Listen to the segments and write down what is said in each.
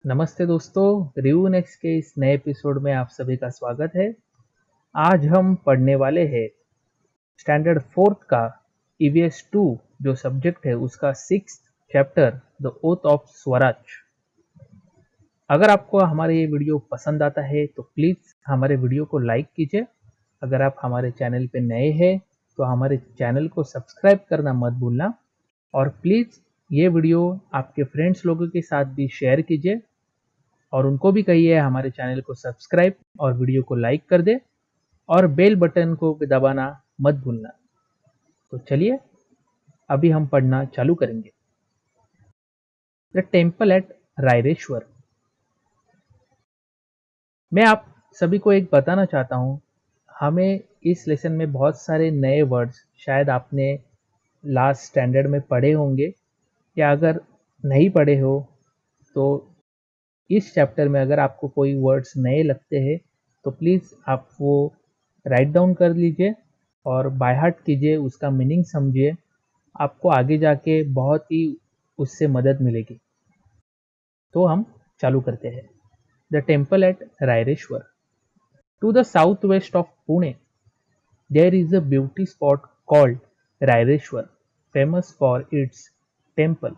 नमस्ते दोस्तों, review next के इस नए एपिसोड में आप सभी का स्वागत है। आज हम पढ़ने वाले हैं स्टैंडर्ड फोर्थ का ईवीएस 2 जो सब्जेक्ट है उसका 6th chapter the oath of Swaraj. अगर आपको हमारा ये वीडियो पसंद आता है तो प्लीज़ हमारे वीडियो को लाइक कीजिए। अगर आप हमारे चैनल पे नए हैं तो हमारे चैनल को सब्सक्राइब करना मत भूलना और प्लीज़ ये वीडियो आपके फ्रेंड्स लोगों के साथ भी शेयर कीजिए और उनको भी कहिए हमारे चैनल को सब्सक्राइब और वीडियो को लाइक कर दे और बेल बटन को भी दबाना मत भूलना। तो चलिए अभी हम पढ़ना चालू करेंगे। The temple at Raireshwar. मैं आप सभी को एक बताना चाहता हूँ, हमें इस लेसन में बहुत सारे नए वर्ड्स शायद आपने लास्ट स्टैंडर्ड में पढ़े होंगे या अगर नहीं पढ़े हो तो इस चैप्टर में अगर आपको कोई वर्ड्स नए लगते हैं तो प्लीज़ आप वो राइट डाउन कर लीजिए और बाय हार्ट कीजिए, उसका मीनिंग समझिए। आपको आगे जाके बहुत ही उससे मदद मिलेगी। तो हम चालू करते हैं। The temple at Raireshwar. To the south west of Pune there is a beauty spot called Raireshwar, famous for its temple.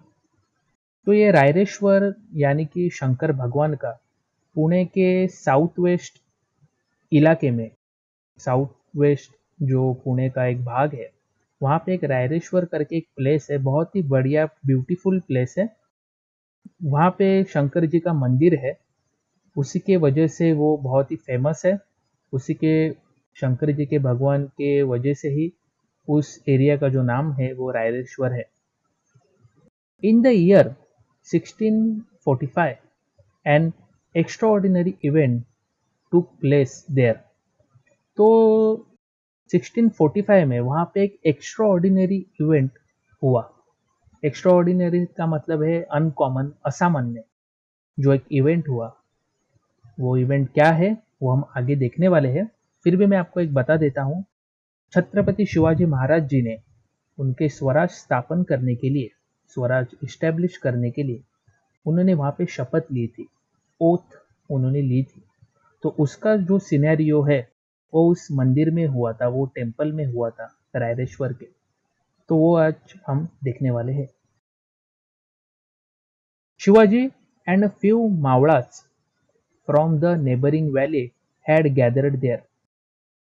तो ये रायरेश्वर यानी कि शंकर भगवान का पुणे के साउथ वेस्ट इलाके में, साउथ वेस्ट जो पुणे का एक भाग है, वहाँ पे एक रायरेश्वर करके एक प्लेस है, बहुत ही बढ़िया ब्यूटीफुल प्लेस है। वहाँ पे शंकर जी का मंदिर है, उसी के वजह से वो बहुत ही फेमस है। उसी के शंकर जी के भगवान के वजह से ही उस एरिया का जो नाम है वो रायरेश्वर है। In the year 1645 an extraordinary event took place there. तो 1645 में वहाँ पे एक एक्स्ट्रा ऑर्डिनरी इवेंट हुआ। एक्स्ट्रा ऑर्डिनरी का मतलब है अनकॉमन, असामान्य। जो एक इवेंट हुआ, वो इवेंट क्या है वो हम आगे देखने वाले हैं। फिर भी मैं आपको एक बता देता हूँ। छत्रपति शिवाजी महाराज जी ने उनके स्वराज स्थापन करने के लिए, स्वराज इस्टेब्लिश करने के लिए उन्होंने वहाँ पे शपथ ली थी, ओथ उन्होंने ली थी। तो उसका जो सिनेरियो है वो उस मंदिर में हुआ था, वो टेम्पल में हुआ था रायरेश्वर के। तो वो आज हम देखने वाले हैं। Shivaji and a few मावड़ास from the neighboring valley had gathered there।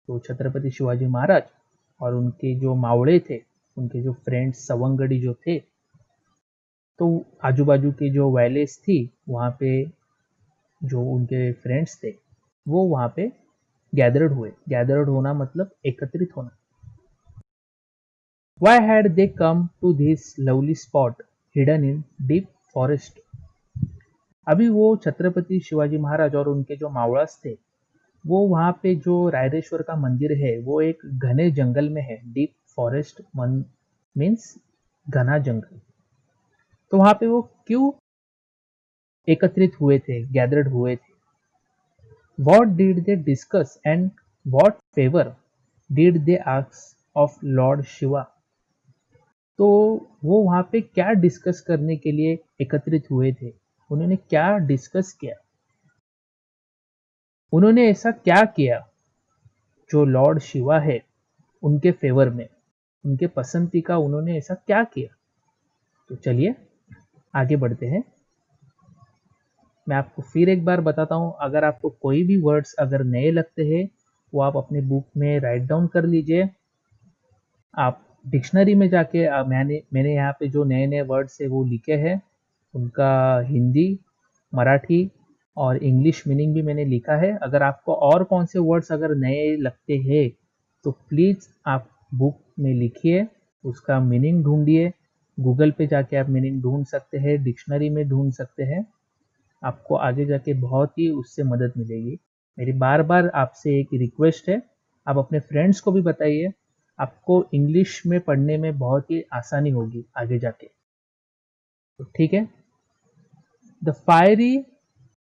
तो छत्रपति शिवाजी महाराज और उनके जो मावड़े थे, उनके जो फ्रेंड्स सवंगड़ी जो थे, तो आजू बाजू के जो वैलीज थी वहाँ पे जो उनके फ्रेंड्स थे वो वहाँ पे गैदर्ड हुए। गैदर्ड होना मतलब एकत्रित होना। Why had they come to this lovely spot hidden in deep forest? अभी वो छत्रपति शिवाजी महाराज और उनके जो मावड़ास थे वो वहाँ पे जो रायरेश्वर का मंदिर है वो एक घने जंगल में है। डीप फॉरेस्ट मीन्स घना जंगल। तो वहाँ पे वो क्यों एकत्रित हुए थे, गैदर्ड हुए थे? What did they discuss and what favor did they ask of Lord Shiva? तो वो वहाँ पे क्या डिस्कस करने के लिए एकत्रित हुए थे? उन्होंने क्या डिस्कस किया? उन्होंने ऐसा क्या किया जो लॉर्ड शिवा है उनके फेवर में, उनके पसंदी का उन्होंने ऐसा क्या किया? तो चलिए आगे बढ़ते हैं। मैं आपको फिर एक बार बताता हूँ, अगर आपको कोई भी वर्ड्स अगर नए लगते हैं वो आप अपने बुक में राइट डाउन कर लीजिए। आप डिक्शनरी में जाके मैंने यहाँ पे जो नए नए वर्ड्स है वो लिखे हैं, उनका हिंदी, मराठी और इंग्लिश मीनिंग भी मैंने लिखा है। अगर आपको और कौन से वर्ड्स अगर नए लगते हैं तो प्लीज़ आप बुक में लिखिए, उसका मीनिंग ढूंढिए। गूगल पे जाके आप मीनिंग ढूंढ सकते हैं, डिक्शनरी में ढूंढ सकते हैं। आपको आगे जाके बहुत ही उससे मदद मिलेगी। मेरी बार बार आपसे एक रिक्वेस्ट है, आप अपने फ्रेंड्स को भी बताइए, आपको इंग्लिश में पढ़ने में बहुत ही आसानी होगी आगे जाके। तो ठीक है। The fiery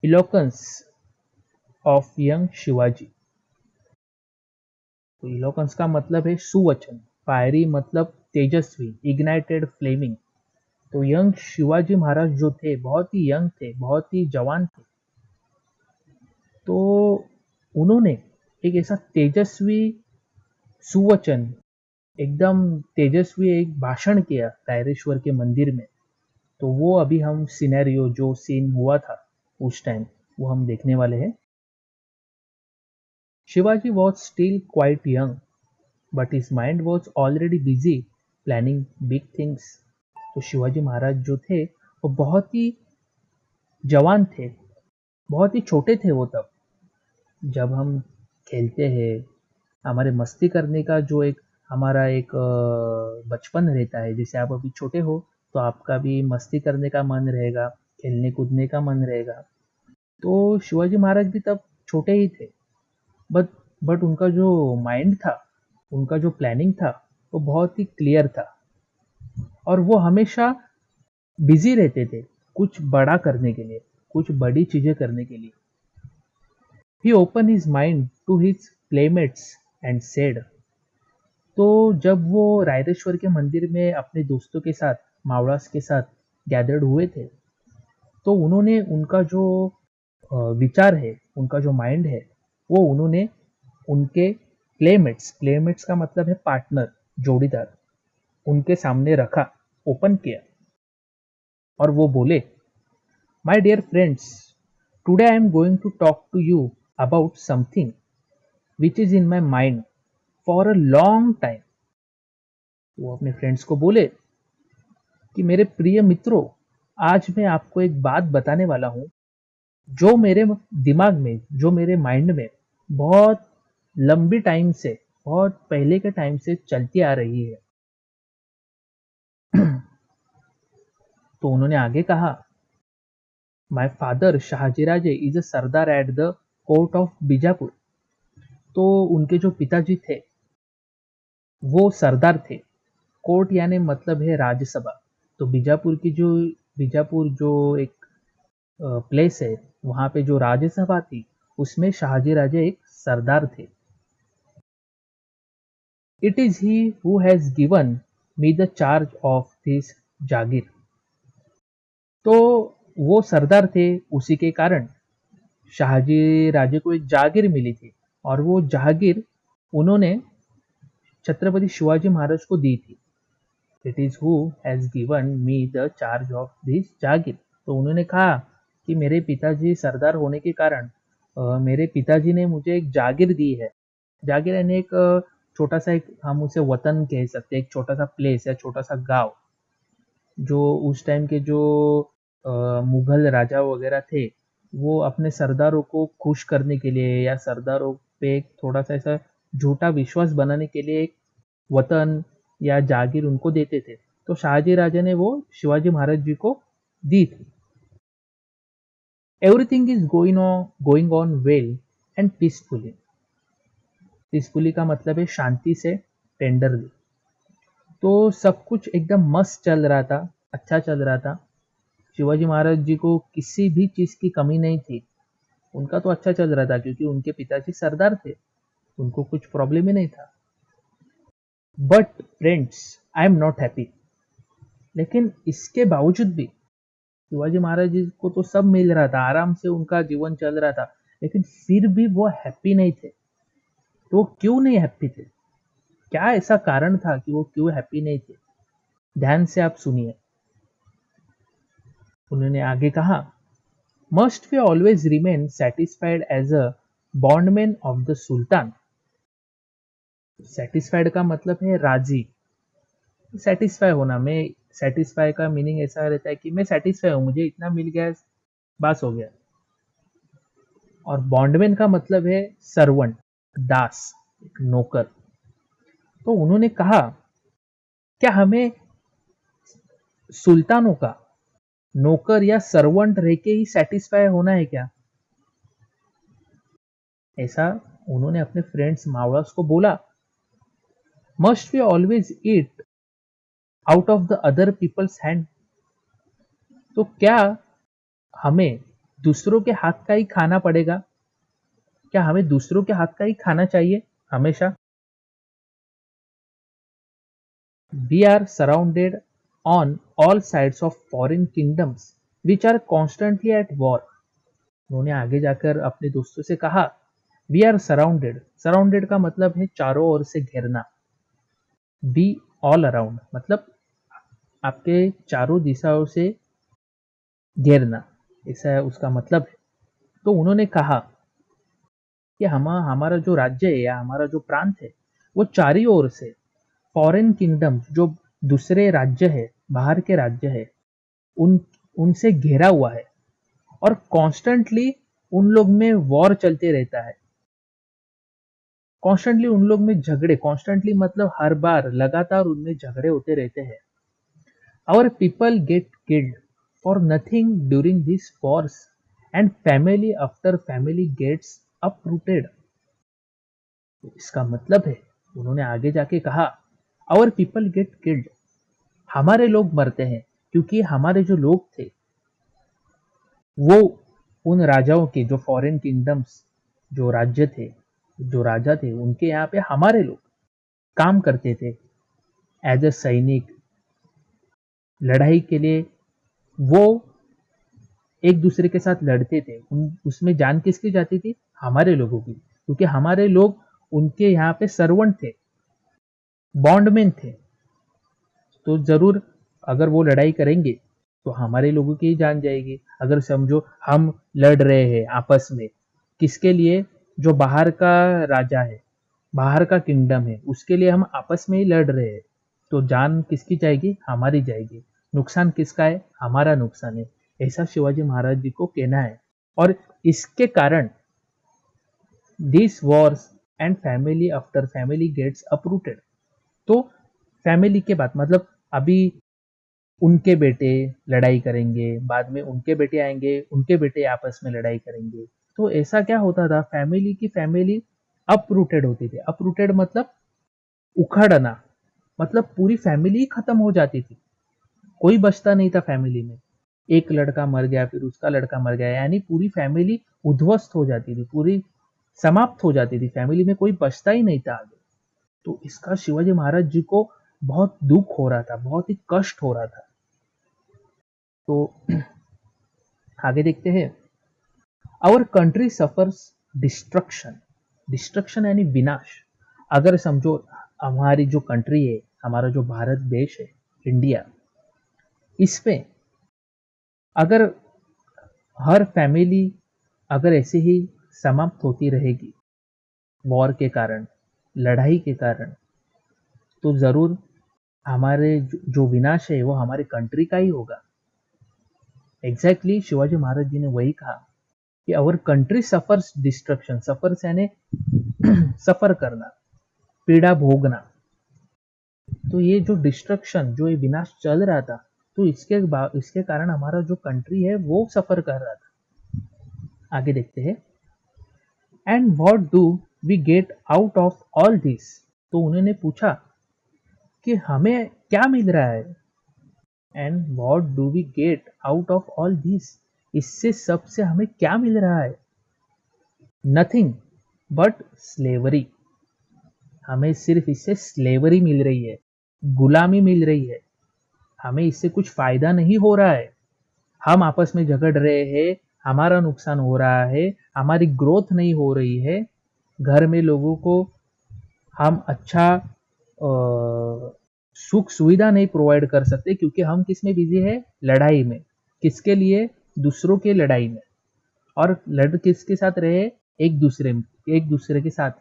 eloquence of young Shivaji. तो इलोक्वेंस का मतलब है सुवचन, फायरी मतलब तेजस्वी, इग्नाइटेड, फ्लेमिंग। तो यंग शिवाजी महाराज जो थे बहुत ही यंग थे, बहुत ही जवान थे। तो उन्होंने एक ऐसा तेजस्वी सुवचन, एकदम तेजस्वी एक भाषण किया रायरेश्वर के मंदिर में। तो वो अभी हम सिनेरियो जो सीन हुआ था उस टाइम, वो हम देखने वाले हैं। Shivaji was still quite young, but his mind was already busy planning big things. तो शिवाजी महाराज जो थे वो बहुत ही जवान थे, बहुत ही छोटे थे वो तब। जब हम खेलते हैं, हमारे मस्ती करने का जो एक हमारा एक बचपन रहता है, जैसे आप अभी छोटे हो तो आपका भी मस्ती करने का मन रहेगा, खेलने कूदने का मन रहेगा। तो शिवाजी महाराज भी तब छोटे ही थे, बट बट उनका जो माइंड था, उनका जो प्लानिंग था, वो बहुत ही क्लियर था और वो हमेशा बिजी रहते थे कुछ बड़ा करने के लिए, कुछ बड़ी चीजें करने के लिए। He open his mind to his playmates and said. तो जब वो रायरेश्वर के मंदिर में अपने दोस्तों के साथ, मावड़ास के साथ गैदर्ड हुए थे, तो उन्होंने उनका जो विचार है, उनका जो माइंड है, वो उन्होंने उनके प्लेमेट्स, प्लेमेट्स का मतलब है पार्टनर, जोड़ीदार, उनके सामने रखा, ओपन किया और वो बोले, my dear friends, today I am going to talk to you about something which is in my mind for a long time. वो अपने फ्रेंड्स को बोले कि मेरे प्रिय मित्रों, आज मैं आपको एक बात बताने वाला हूँ जो मेरे दिमाग में, जो मेरे माइंड में बहुत लंबी टाइम से, बहुत पहले के टाइम से चलती आ रही है। तो उन्होंने आगे कहा, my father Shahjiraje is a sardar at the court of Bijapur. तो उनके जो पिताजी थे वो सरदार थे। कोर्ट यानी मतलब है राज्यसभा। तो बीजापुर जो एक प्लेस है, वहां पे जो राज्यसभा थी, उसमें शाहजी राजे एक सरदार थे। It is he who has given me the charge of this jagir. तो वो सरदार थे, उसी के कारण शाहजी राजे को एक जागीर मिली थी और वो जागीर उन्होंने छत्रपति शिवाजी महाराज को दी थी। It is who has given me the charge of this jagir. तो उन्होंने कहा कि मेरे पिताजी सरदार होने के कारण मेरे पिताजी ने मुझे एक जागीर दी है। जागीर यानी एक छोटा सा, एक हम उसे वतन कह सकते हैं, एक छोटा सा प्लेस या छोटा सा गांव, जो उस टाइम के जो मुगल राजा वगैरह थे, वो अपने सरदारों को खुश करने के लिए या सरदारों पे एक थोड़ा सा ऐसा झूठा विश्वास बनाने के लिए एक वतन या जागीर उनको देते थे। तो शाहजी राजा ने वो शिवाजी महाराज जी को दी थी। Everything is going on well and peacefully. Peacefully का मतलब है शांति से, टेंडरली। तो सब कुछ एकदम मस्त चल रहा था, अच्छा चल रहा था। शिवाजी महाराज जी को किसी भी चीज की कमी नहीं थी। उनका तो अच्छा चल रहा था क्योंकि उनके पिताजी सरदार थे, उनको कुछ प्रॉब्लम ही नहीं था। But friends, I am not happy. लेकिन इसके बावजूद भी शिवाजी महाराज जी को तो सब मिल रहा था, आराम से उनका जीवन चल रहा था, लेकिन फिर भी वो हैप्पी नहीं थे। तो क्यों नहीं हैप्पी थे? क्या ऐसा कारण था कि वो क्यों हैप्पी नहीं थे? ध्यान से आप सुनिए। उन्होंने आगे कहा, must we always remain satisfied as a bondman of the sultan. Satisfied का मतलब है राजी, सेटिस्फाई होना। मैं सेटिस्फाई का मीनिंग ऐसा रहता है कि मैं सेटिस्फाई हूं, मुझे इतना मिल गया, बस हो गया। और बॉन्डमैन का मतलब है सर्वेंट, दास, एक नौकर। तो उन्होंने कहा, क्या हमें सुल्तानों का नौकर या सर्वेंट रह के ही सेटिस्फाई होना है क्या? ऐसा उन्होंने अपने फ्रेंड्स मावड़ास को बोला। Must we always eat out of the other people's hand. तो क्या हमें दूसरों के हाथ का ही खाना पड़ेगा? क्या हमें दूसरों के हाथ का ही खाना चाहिए हमेशा? We are surrounded on all sides of foreign kingdoms which are constantly at war. उन्होंने आगे जाकर अपने दोस्तों से कहा, वी आर सराउंडेड। सराउंडेड का मतलब है चारों ओर से घेरना। बी ऑल अराउंड मतलब आपके चारों दिशाओं से घेरना, ऐसा उसका मतलब है। तो उन्होंने कहा कि हमारा जो राज्य है या हमारा जो प्रांत है वो चारों ओर से फॉरेन किंगडम जो दूसरे राज्य है, बाहर के राज्य है, उन उनसे घेरा हुआ है और कॉन्स्टेंटली उन लोग में वॉर चलते रहता है। कॉन्स्टेंटली उन लोग में झगड़े, कॉन्स्टेंटली मतलब हर बार लगातार उनमें झगड़े होते रहते हैं। Our people get killed for nothing during this wars and family after family gets uprooted. इसका मतलब है, उन्होंने आगे जाके कहा, आवर पीपल गेट किल्ड, हमारे लोग मरते हैं क्योंकि हमारे जो लोग थे वो उन राजाओं के, जो फॉरेन किंगडम्स, जो राज्य थे, जो राजा थे, उनके यहाँ पे हमारे लोग काम करते थे एज अ सैनिक, लड़ाई के लिए वो एक दूसरे के साथ लड़ते थे। उसमें जान किसकी जाती थी? हमारे लोगों की, क्योंकि हमारे लोग उनके यहाँ पे सर्वेंट थे, बॉन्डमैन थे। तो जरूर अगर वो लड़ाई करेंगे तो हमारे लोगों की ही जान जाएगी। अगर समझो हम लड़ रहे हैं आपस में, किसके लिए? जो बाहर का राजा है, बाहर का किंगडम है, उसके लिए हम आपस में ही लड़ रहे हैं, तो जान किसकी जाएगी? हमारी जाएगी। नुकसान किसका है? हमारा नुकसान है। ऐसा शिवाजी महाराज जी को कहना है। और इसके कारण this wars and family after family gets uprooted. तो फैमिली के बाद मतलब अभी उनके बेटे लड़ाई करेंगे, बाद में उनके बेटे आएंगे, उनके बेटे आपस में लड़ाई करेंगे। तो ऐसा क्या होता था, फैमिली की फैमिली अपरूटेड होती थी। अपरूटेड मतलब उखड़ना, मतलब पूरी फैमिली ही खत्म हो जाती थी, कोई बचता नहीं था फैमिली में। एक लड़का मर गया, फिर उसका लड़का मर गया, यानी पूरी फैमिली उद्ध्वस्त हो जाती थी, पूरी समाप्त हो जाती थी, फैमिली में कोई बचता ही नहीं था आगे। तो इसका शिवाजी महाराज जी को बहुत दुख हो रहा था, बहुत ही कष्ट हो रहा था। तो आगे देखते हैं, our country suffers destruction. Destruction यानी विनाश। अगर समझो हमारी जो कंट्री है, हमारा जो भारत देश है, इंडिया, इसमें अगर हर फैमिली अगर ऐसे ही समाप्त होती रहेगी वॉर के कारण, लड़ाई के कारण, तो जरूर हमारे जो विनाश है वो हमारे कंट्री का ही होगा। एग्जैक्टली शिवाजी महाराज जी ने वही कहा कि our country suffers destruction. Suffers यानी सफर करना, पीड़ा भोगना। तो ये जो डिस्ट्रक्शन, जो ये विनाश चल रहा था, तो इसके कारण हमारा जो कंट्री है वो सफर कर रहा था। आगे देखते हैं, and what do we get out of all this. तो उन्होंने पूछा कि हमें क्या मिल रहा है? And what do we get out of all this, इससे सबसे हमें क्या मिल रहा है? Nothing but slavery. हमें सिर्फ इससे स्लेवरी मिल रही है, गुलामी मिल रही है। हमें इससे कुछ फायदा नहीं हो रहा है। हम आपस में झगड़ रहे हैं, हमारा नुकसान हो रहा है, हमारी ग्रोथ नहीं हो रही है। घर में लोगों को हम अच्छा सुख सुविधा नहीं प्रोवाइड कर सकते, क्योंकि हम किस में बिजी है? लड़ाई में। किसके लिए? दूसरों के लड़ाई में। और लड़ किसके साथ रहे? एक दूसरे के साथ।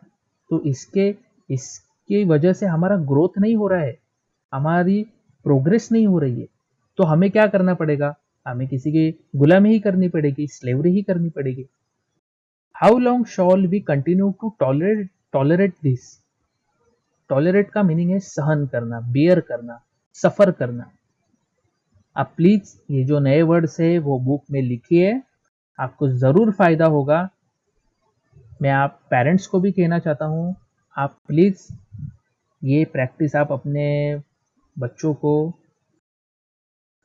तो इसके वजह से हमारा ग्रोथ नहीं हो रहा है, हमारी प्रोग्रेस नहीं हो रही है। तो हमें क्या करना पड़ेगा? हमें किसी की गुलामी ही करनी पड़ेगी, स्लेवरी ही करनी पड़ेगी। How long shall we continue to tolerate this. Tolerate का मीनिंग है सहन करना, बियर करना, सफर करना। आप प्लीज ये जो नए वर्ड्स है वो बुक में लिखिए, आपको जरूर फायदा होगा। मैं आप पेरेंट्स को भी कहना चाहता हूँ, आप प्लीज ये प्रैक्टिस आप अपने बच्चों को,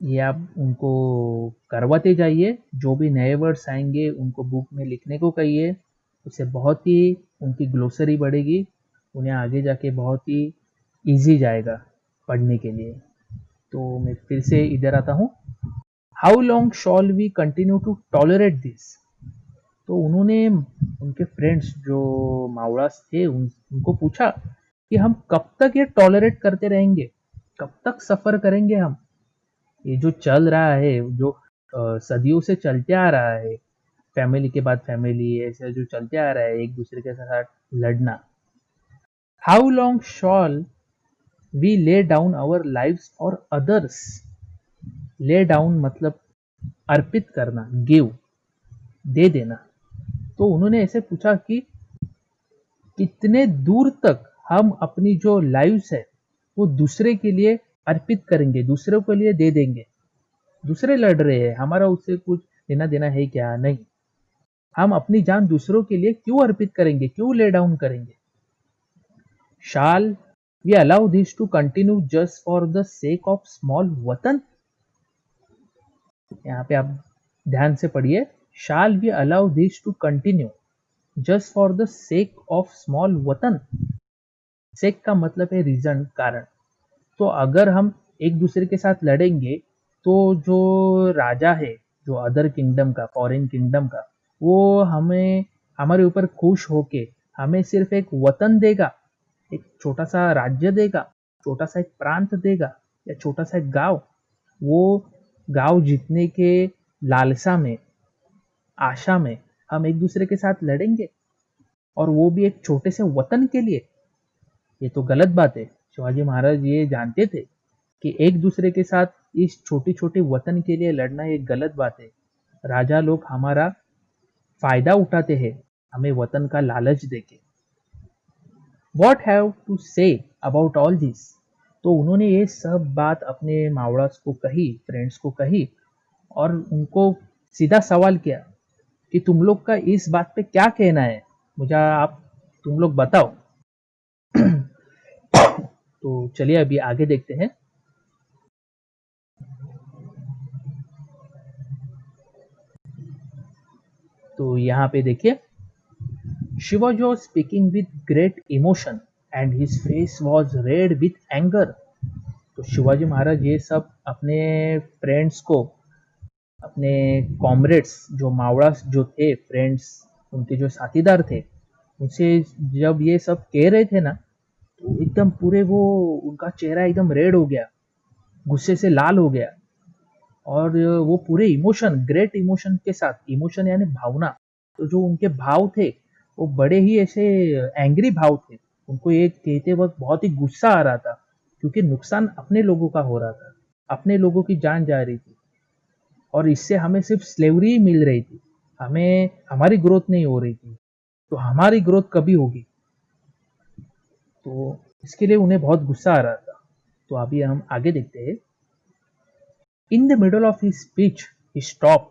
ये आप उनको करवाते जाइए। जो भी नए वर्ड्स आएंगे उनको बुक में लिखने को कहिए, उससे बहुत ही उनकी ग्लोसरी बढ़ेगी, उन्हें आगे जाके बहुत ही इजी जाएगा पढ़ने के लिए। तो मैं फिर से इधर आता हूँ। How long shall we continue to tolerate this? तो उन्होंने उनके फ्रेंड्स जो मावड़ास थे उनको पूछा कि हम कब तक ये टॉलरेट करते रहेंगे, कब तक सफर करेंगे हम, ये जो चल रहा है, जो सदियों से चलते आ रहा है, फैमिली के बाद फैमिली ऐसे जो चलते आ रहा है एक दूसरे के साथ लड़ना। How long shall we lay down our lives और अदर्स? ले डाउन मतलब अर्पित करना, गिव, दे देना। तो उन्होंने ऐसे पूछा कि कितने दूर तक हम अपनी जो लाइव्स है वो दूसरे के लिए अर्पित करेंगे, दूसरों के लिए दे देंगे। दूसरे लड़ रहे हैं, हमारा उससे कुछ लेना देना है क्या? नहीं। हम अपनी जान दूसरों के लिए क्यों अर्पित करेंगे, क्यों ले डाउन करेंगे? Shall we allow this to continue just for the sake of small वतन? यहाँ पे आप ध्यान से पढ़िए। Shall we allow this to continue just for the sake of small वतन? सेक का मतलब है रीजन, कारण। तो अगर हम एक दूसरे के साथ लड़ेंगे तो जो राजा है, जो अदर किंगडम का, फॉरेन किंगडम का, वो हमें हमारे ऊपर खुश होके हमें सिर्फ एक वतन देगा, एक छोटा सा राज्य देगा, छोटा सा एक प्रांत देगा या छोटा सा एक गांव। वो गांव जीतने के लालसा में, आशा में हम एक दूसरे के साथ लड़ेंगे, और वो भी एक छोटे से वतन के लिए। ये तो गलत बात है। शिवाजी महाराज ये जानते थे कि एक दूसरे के साथ इस छोटी छोटी वतन के लिए लड़ना ये गलत बात है। राजा लोग हमारा फायदा उठाते हैं हमें वतन का लालच देके। What have to say about all this? तो उन्होंने ये सब बात अपने मावड़ास को कही, फ्रेंड्स को कही, और उनको सीधा सवाल किया कि तुम लोग का इस बात पे क्या कहना है, मुझे आप तुम लोग बताओ। तो चलिए अभी आगे देखते हैं। तो यहाँ पे देखिए, Shivaji was speaking with great emotion and his face was red with anger। तो शिवाजी महाराज ये सब अपने फ्रेंड्स को, अपने कॉमरेड्स जो मावड़ास जो थे, फ्रेंड्स उनके जो साथीदार थे, उनसे जब ये सब कह रहे थे ना, तो एकदम पूरे वो उनका चेहरा एकदम रेड हो गया, गुस्से से लाल हो गया। और वो पूरे इमोशन, ग्रेट इमोशन के साथ, इमोशन यानी भावना, तो जो उनके भाव थे वो बड़े ही ऐसे एंग्री भाव थे। उनको ये कहते वक्त बहुत ही गुस्सा आ रहा था, क्योंकि नुकसान अपने लोगों का हो रहा था, अपने लोगों की जान जा रही थी, और इससे हमें सिर्फ स्लेवरी ही मिल रही थी, हमें हमारी ग्रोथ नहीं हो रही थी। तो हमारी ग्रोथ कभी होगी? तो इसके लिए उन्हें बहुत गुस्सा आ रहा था। तो अभी हम आगे देखते हैं। In the middle of his speech, he stopped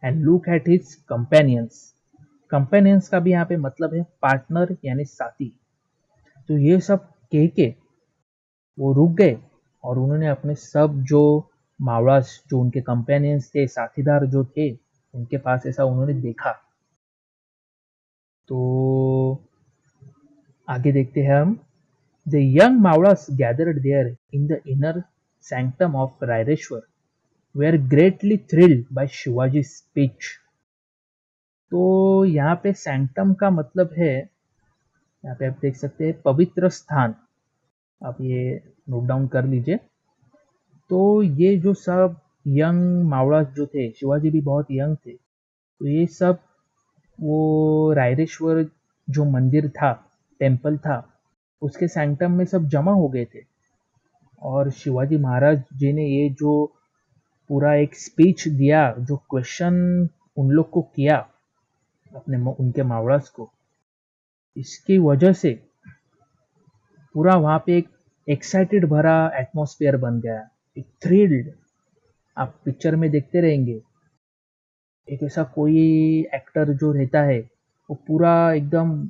and looked at his companions। Companions का भी यहाँ पे मतलब है पार्टनर यानी साथी। तो ये सब कह के वो रुक गए, और उन्होंने अपने सब जो मावड़ास, जो उनके कंपेनियंस थे, साथीदार जो थे, उनके पास ऐसा उन्होंने देखा। तो आगे देखते हैं हम। The young Mauras gathered there in the inner sanctum of Raireshwar were greatly thrilled by Shivaji's speech। तो यहाँ पे सैंक्टम का मतलब है, यहाँ पे आप देख सकते हैं पवित्र स्थान, आप ये नोट डाउन कर लीजिए। तो ये जो सब यंग मावड़ा जो थे, शिवाजी भी बहुत यंग थे, तो ये सब वो रायरेश्वर जो मंदिर था, टेम्पल था, उसके सैंक्टम में सब जमा हो गए थे। और शिवाजी महाराज जी ने ये जो पूरा एक स्पीच दिया, जो क्वेश्चन उन लोग को किया, अपने उनके मावड़ास को, इसकी वजह से पूरा वहां पे एक एक्साइटेड भरा एटमॉस्फेयर बन गया, एक थ्रिल्ड। आप पिक्चर में देखते रहेंगे, एक ऐसा कोई एक्टर जो रहता है वो पूरा एकदम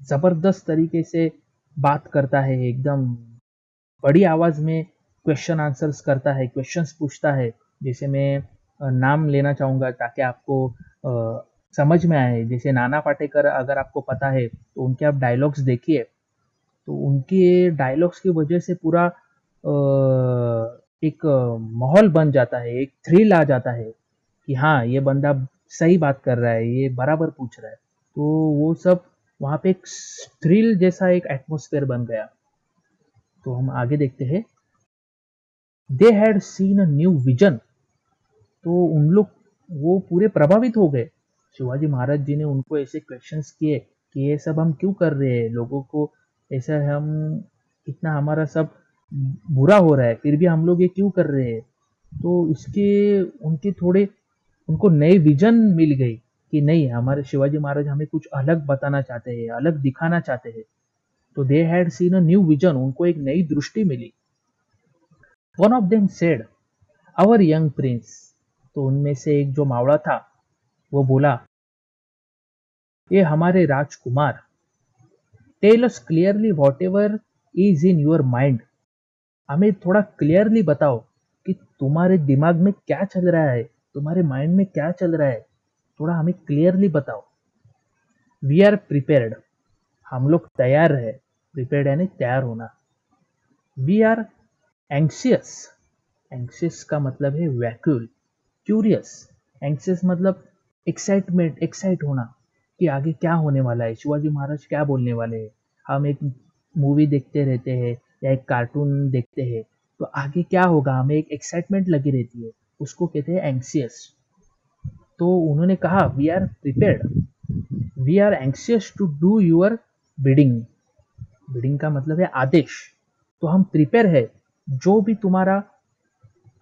जबरदस्त तरीके से बात करता है, एकदम बड़ी आवाज में क्वेश्चन आंसर्स करता है, क्वेश्चंस पूछता है। जैसे मैं नाम लेना चाहूंगा ताकि आपको समझ में आए। जैसे नाना पाटेकर अगर आपको पता है तो उनके आप डायलॉग्स देखिए, तो उनके डायलॉग्स की वजह से पूरा एक माहौल बन जाता है, एक थ्रिल आ जाता है कि हाँ, ये बंदा सही बात कर रहा है, ये बराबर पूछ रहा है। तो वो सब वहाँ पे एक थ्रिल जैसा एक एटमॉस्फेयर बन गया। तो हम आगे देखते हैं। दे had seen a new vision. तो उन लोग वो पूरे प्रभावित हो गए। शिवाजी महाराज जी ने उनको ऐसे क्वेश्चंस किए कि ये सब हम क्यों कर रहे हैं, लोगों को ऐसा हम इतना हमारा सब बुरा हो रहा है, फिर भी हम लोग ये क्यों कर रहे हैं। तो इसके उनके थोड़े उनको नई विजन मिल गई कि नहीं, हमारे शिवाजी महाराज हमें कुछ अलग बताना चाहते हैं, अलग दिखाना चाहते हैं। तो they had seen a new vision, उनको एक नई दृष्टि मिली। One of them said, our young prince. तो उनमें से एक जो मावड़ा था वो बोला, ये हमारे राजकुमार, tell us clearly whatever is in your mind. हमें थोड़ा क्लियरली बताओ कि तुम्हारे दिमाग में क्या चल रहा है, तुम्हारे माइंड में क्या चल रहा है, थोड़ा हमें क्लियरली बताओ। वी आर प्रिपेयर्ड, हम लोग तैयार है। प्रिपेयर्ड यानी तैयार होना। वी आर एंक्सियस, एंक्सियस का मतलब है वैक्यूल। क्यूरियस, एंक्सियस मतलब एक्साइटमेंट, एक्साइट होना कि आगे क्या होने वाला है, शिवाजी महाराज क्या बोलने वाले हैं। हम एक मूवी देखते रहते हैं या एक कार्टून देखते हैं, तो आगे क्या होगा हमें एक एक्साइटमेंट लगी रहती है, उसको कहते हैं एंक्सियस। तो उन्होंने कहा we are prepared, we are anxious to do your bidding. Bidding का मतलब है आदेश। तो हम प्रिपेयर है, जो भी तुम्हारा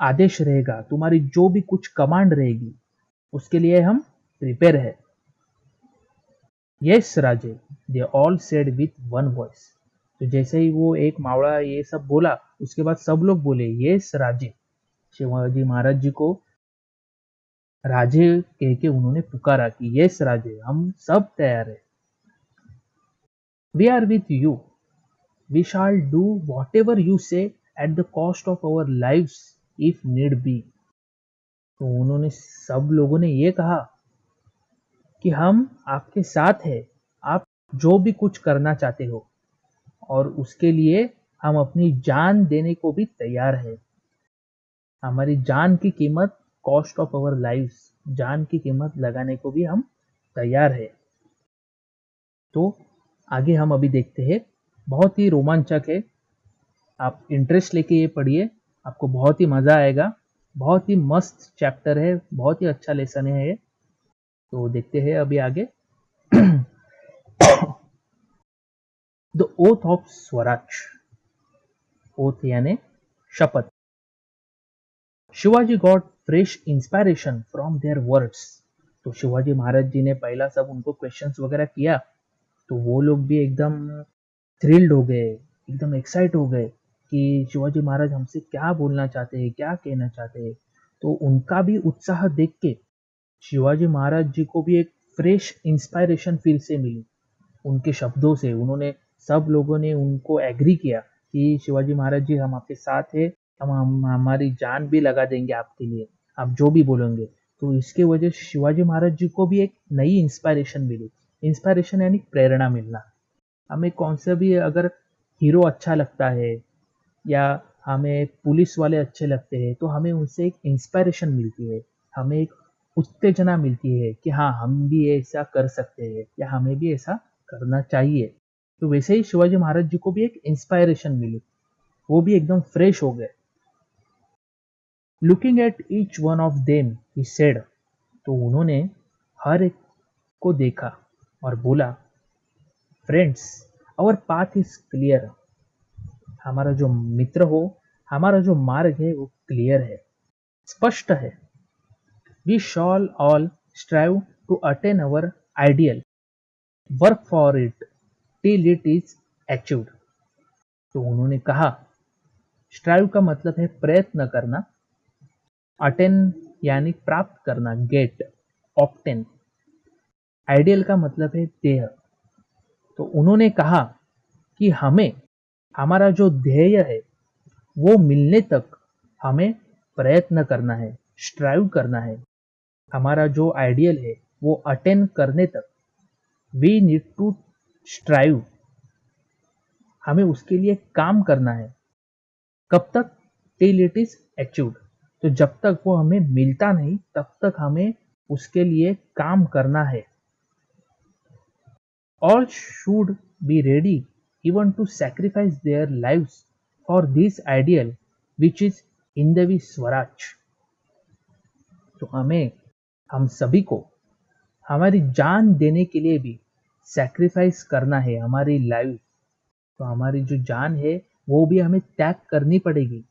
आदेश रहेगा, तुम्हारी जो भी कुछ कमांड रहेगी, उसके लिए हम प्रिपेयर है। Yes Raje, they all said with one voice. तो जैसे ही वो एक मावड़ा ये सब बोला, उसके बाद सब लोग बोले यस राजे। शिवाजी महाराज जी को राजे कह के उन्होंने पुकारा कि यस राजे, हम सब तैयार है। We are with you, we shall do whatever you say at the cost of our lives if need be. तो उन्होंने सब लोगों ने ये कहा कि हम आपके साथ हैं, आप जो भी कुछ करना चाहते हो, और उसके लिए हम अपनी जान देने को भी तैयार है। हमारी जान की कीमत, कॉस्ट ऑफ अवर लाइव्स, जान की कीमत लगाने को भी हम तैयार है। तो आगे हम अभी देखते हैं। बहुत ही रोमांचक है, आप इंटरेस्ट लेके ये पढ़िए, आपको बहुत ही मजा आएगा। बहुत ही मस्त चैप्टर है, बहुत ही अच्छा लेसन है ये। तो देखते हैं अभी आगे। The oath of Swaraj, oath यानी शपथ। Shivaji got fresh inspiration from their words. तो शिवाजी महाराज जी ने पहला सब उनको क्वेश्चंस वगैरह किया, तो वो लोग भी एकदम थ्रिल्ड हो गए, एकदम एक्साइट हो गए कि शिवाजी महाराज हमसे क्या बोलना चाहते हैं, क्या कहना चाहते हैं। तो उनका भी उत्साह देख के शिवाजी महाराज जी को भी एक फ्रेश इंस्पायरेशन फिर से मिली उनके शब्दों से। उन्होंने, सब लोगों ने उनको एग्री किया कि शिवाजी महाराज जी, हम आपके साथ हैं, हम हमारी जान भी लगा देंगे आपके लिए, आप जो भी बोलेंगे। तो इसके वजह से शिवाजी महाराज जी को भी एक नई इंस्पायरेशन मिली। इंस्पायरेशन यानी प्रेरणा मिलना। हमें कौन सा भी अगर हीरो अच्छा लगता है या हमें पुलिस वाले अच्छे लगते हैं, तो हमें उनसे एक इंस्पायरेशन मिलती है, हमें एक उत्तेजना मिलती है कि हाँ, हम भी ऐसा कर सकते हैं या हमें भी ऐसा करना चाहिए। तो वैसे ही शिवाजी महाराज जी को भी एक इंस्पायरेशन मिली, वो भी एकदम फ्रेश हो गए। Looking at each one of them he said. तो उन्होंने हर एक को देखा और बोला, friends, our path is clear. हमारा जो मित्र हो, हमारा जो मार्ग है वो क्लियर है, स्पष्ट है। We shall all strive to attain our ideal, work for it till it is achieved. तो उन्होंने कहा, स्ट्राइव का मतलब है प्रयत्न करना, अटेन यानी प्राप्त करना, गेट, ऑप्टेन। आइडियल का मतलब है ध्येय। तो उन्होंने कहा कि हमें हमारा जो ध्येय है वो मिलने तक हमें प्रयत्न करना है, स्ट्राइव करना है। हमारा जो आइडियल है वो अटेन करने तक वी नीड टू स्ट्राइव, हमें उसके लिए काम करना है। कब तक? Till it is achieved. तो जब तक वो हमें मिलता नहीं तब तक हमें उसके लिए काम करना है। All should be ready even to sacrifice their lives for this ideal which is Hindavi Swaraj. तो हम सभी को हमारी जान देने के लिए भी सैक्रिफाइस करना है, हमारी लाइफ। तो हमारी जो जान है वो भी हमें त्याग करनी पड़ेगी,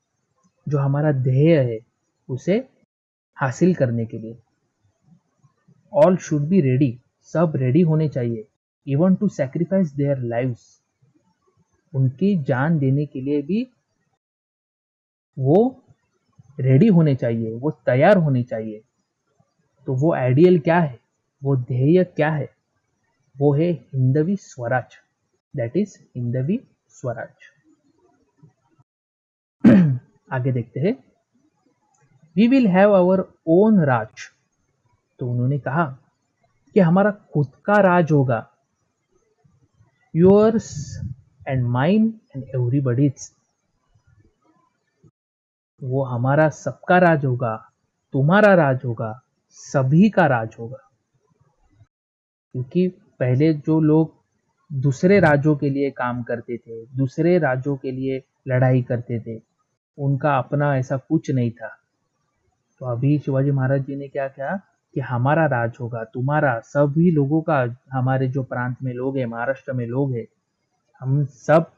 जो हमारा ध्येय है उसे हासिल करने के लिए। ऑल शुड बी रेडी, सब रेडी होने चाहिए। Even to sacrifice their lives, उनकी जान देने के लिए भी वो रेडी होने चाहिए, वो तैयार होने चाहिए। तो वो आइडियल क्या है, वो ध्येय क्या है? वो है हिंदवी स्वराज, दैट इज हिंदवी स्वराज। आगे देखते हैं। We will have our own raj. तो उन्होंने कहा कि हमारा खुद का राज होगा। Yours and mine and everybody's, वो हमारा सबका राज होगा, तुम्हारा राज होगा, सभी का राज होगा। क्योंकि पहले जो लोग दूसरे राज्यों के लिए काम करते थे, दूसरे राज्यों के लिए लड़ाई करते थे, उनका अपना ऐसा कुछ नहीं था। तो अभी शिवाजी महाराज जी ने क्या किया कि हमारा राज होगा, तुम्हारा, सभी लोगों का। हमारे जो प्रांत में लोग हैं, महाराष्ट्र में लोग हैं, हम सब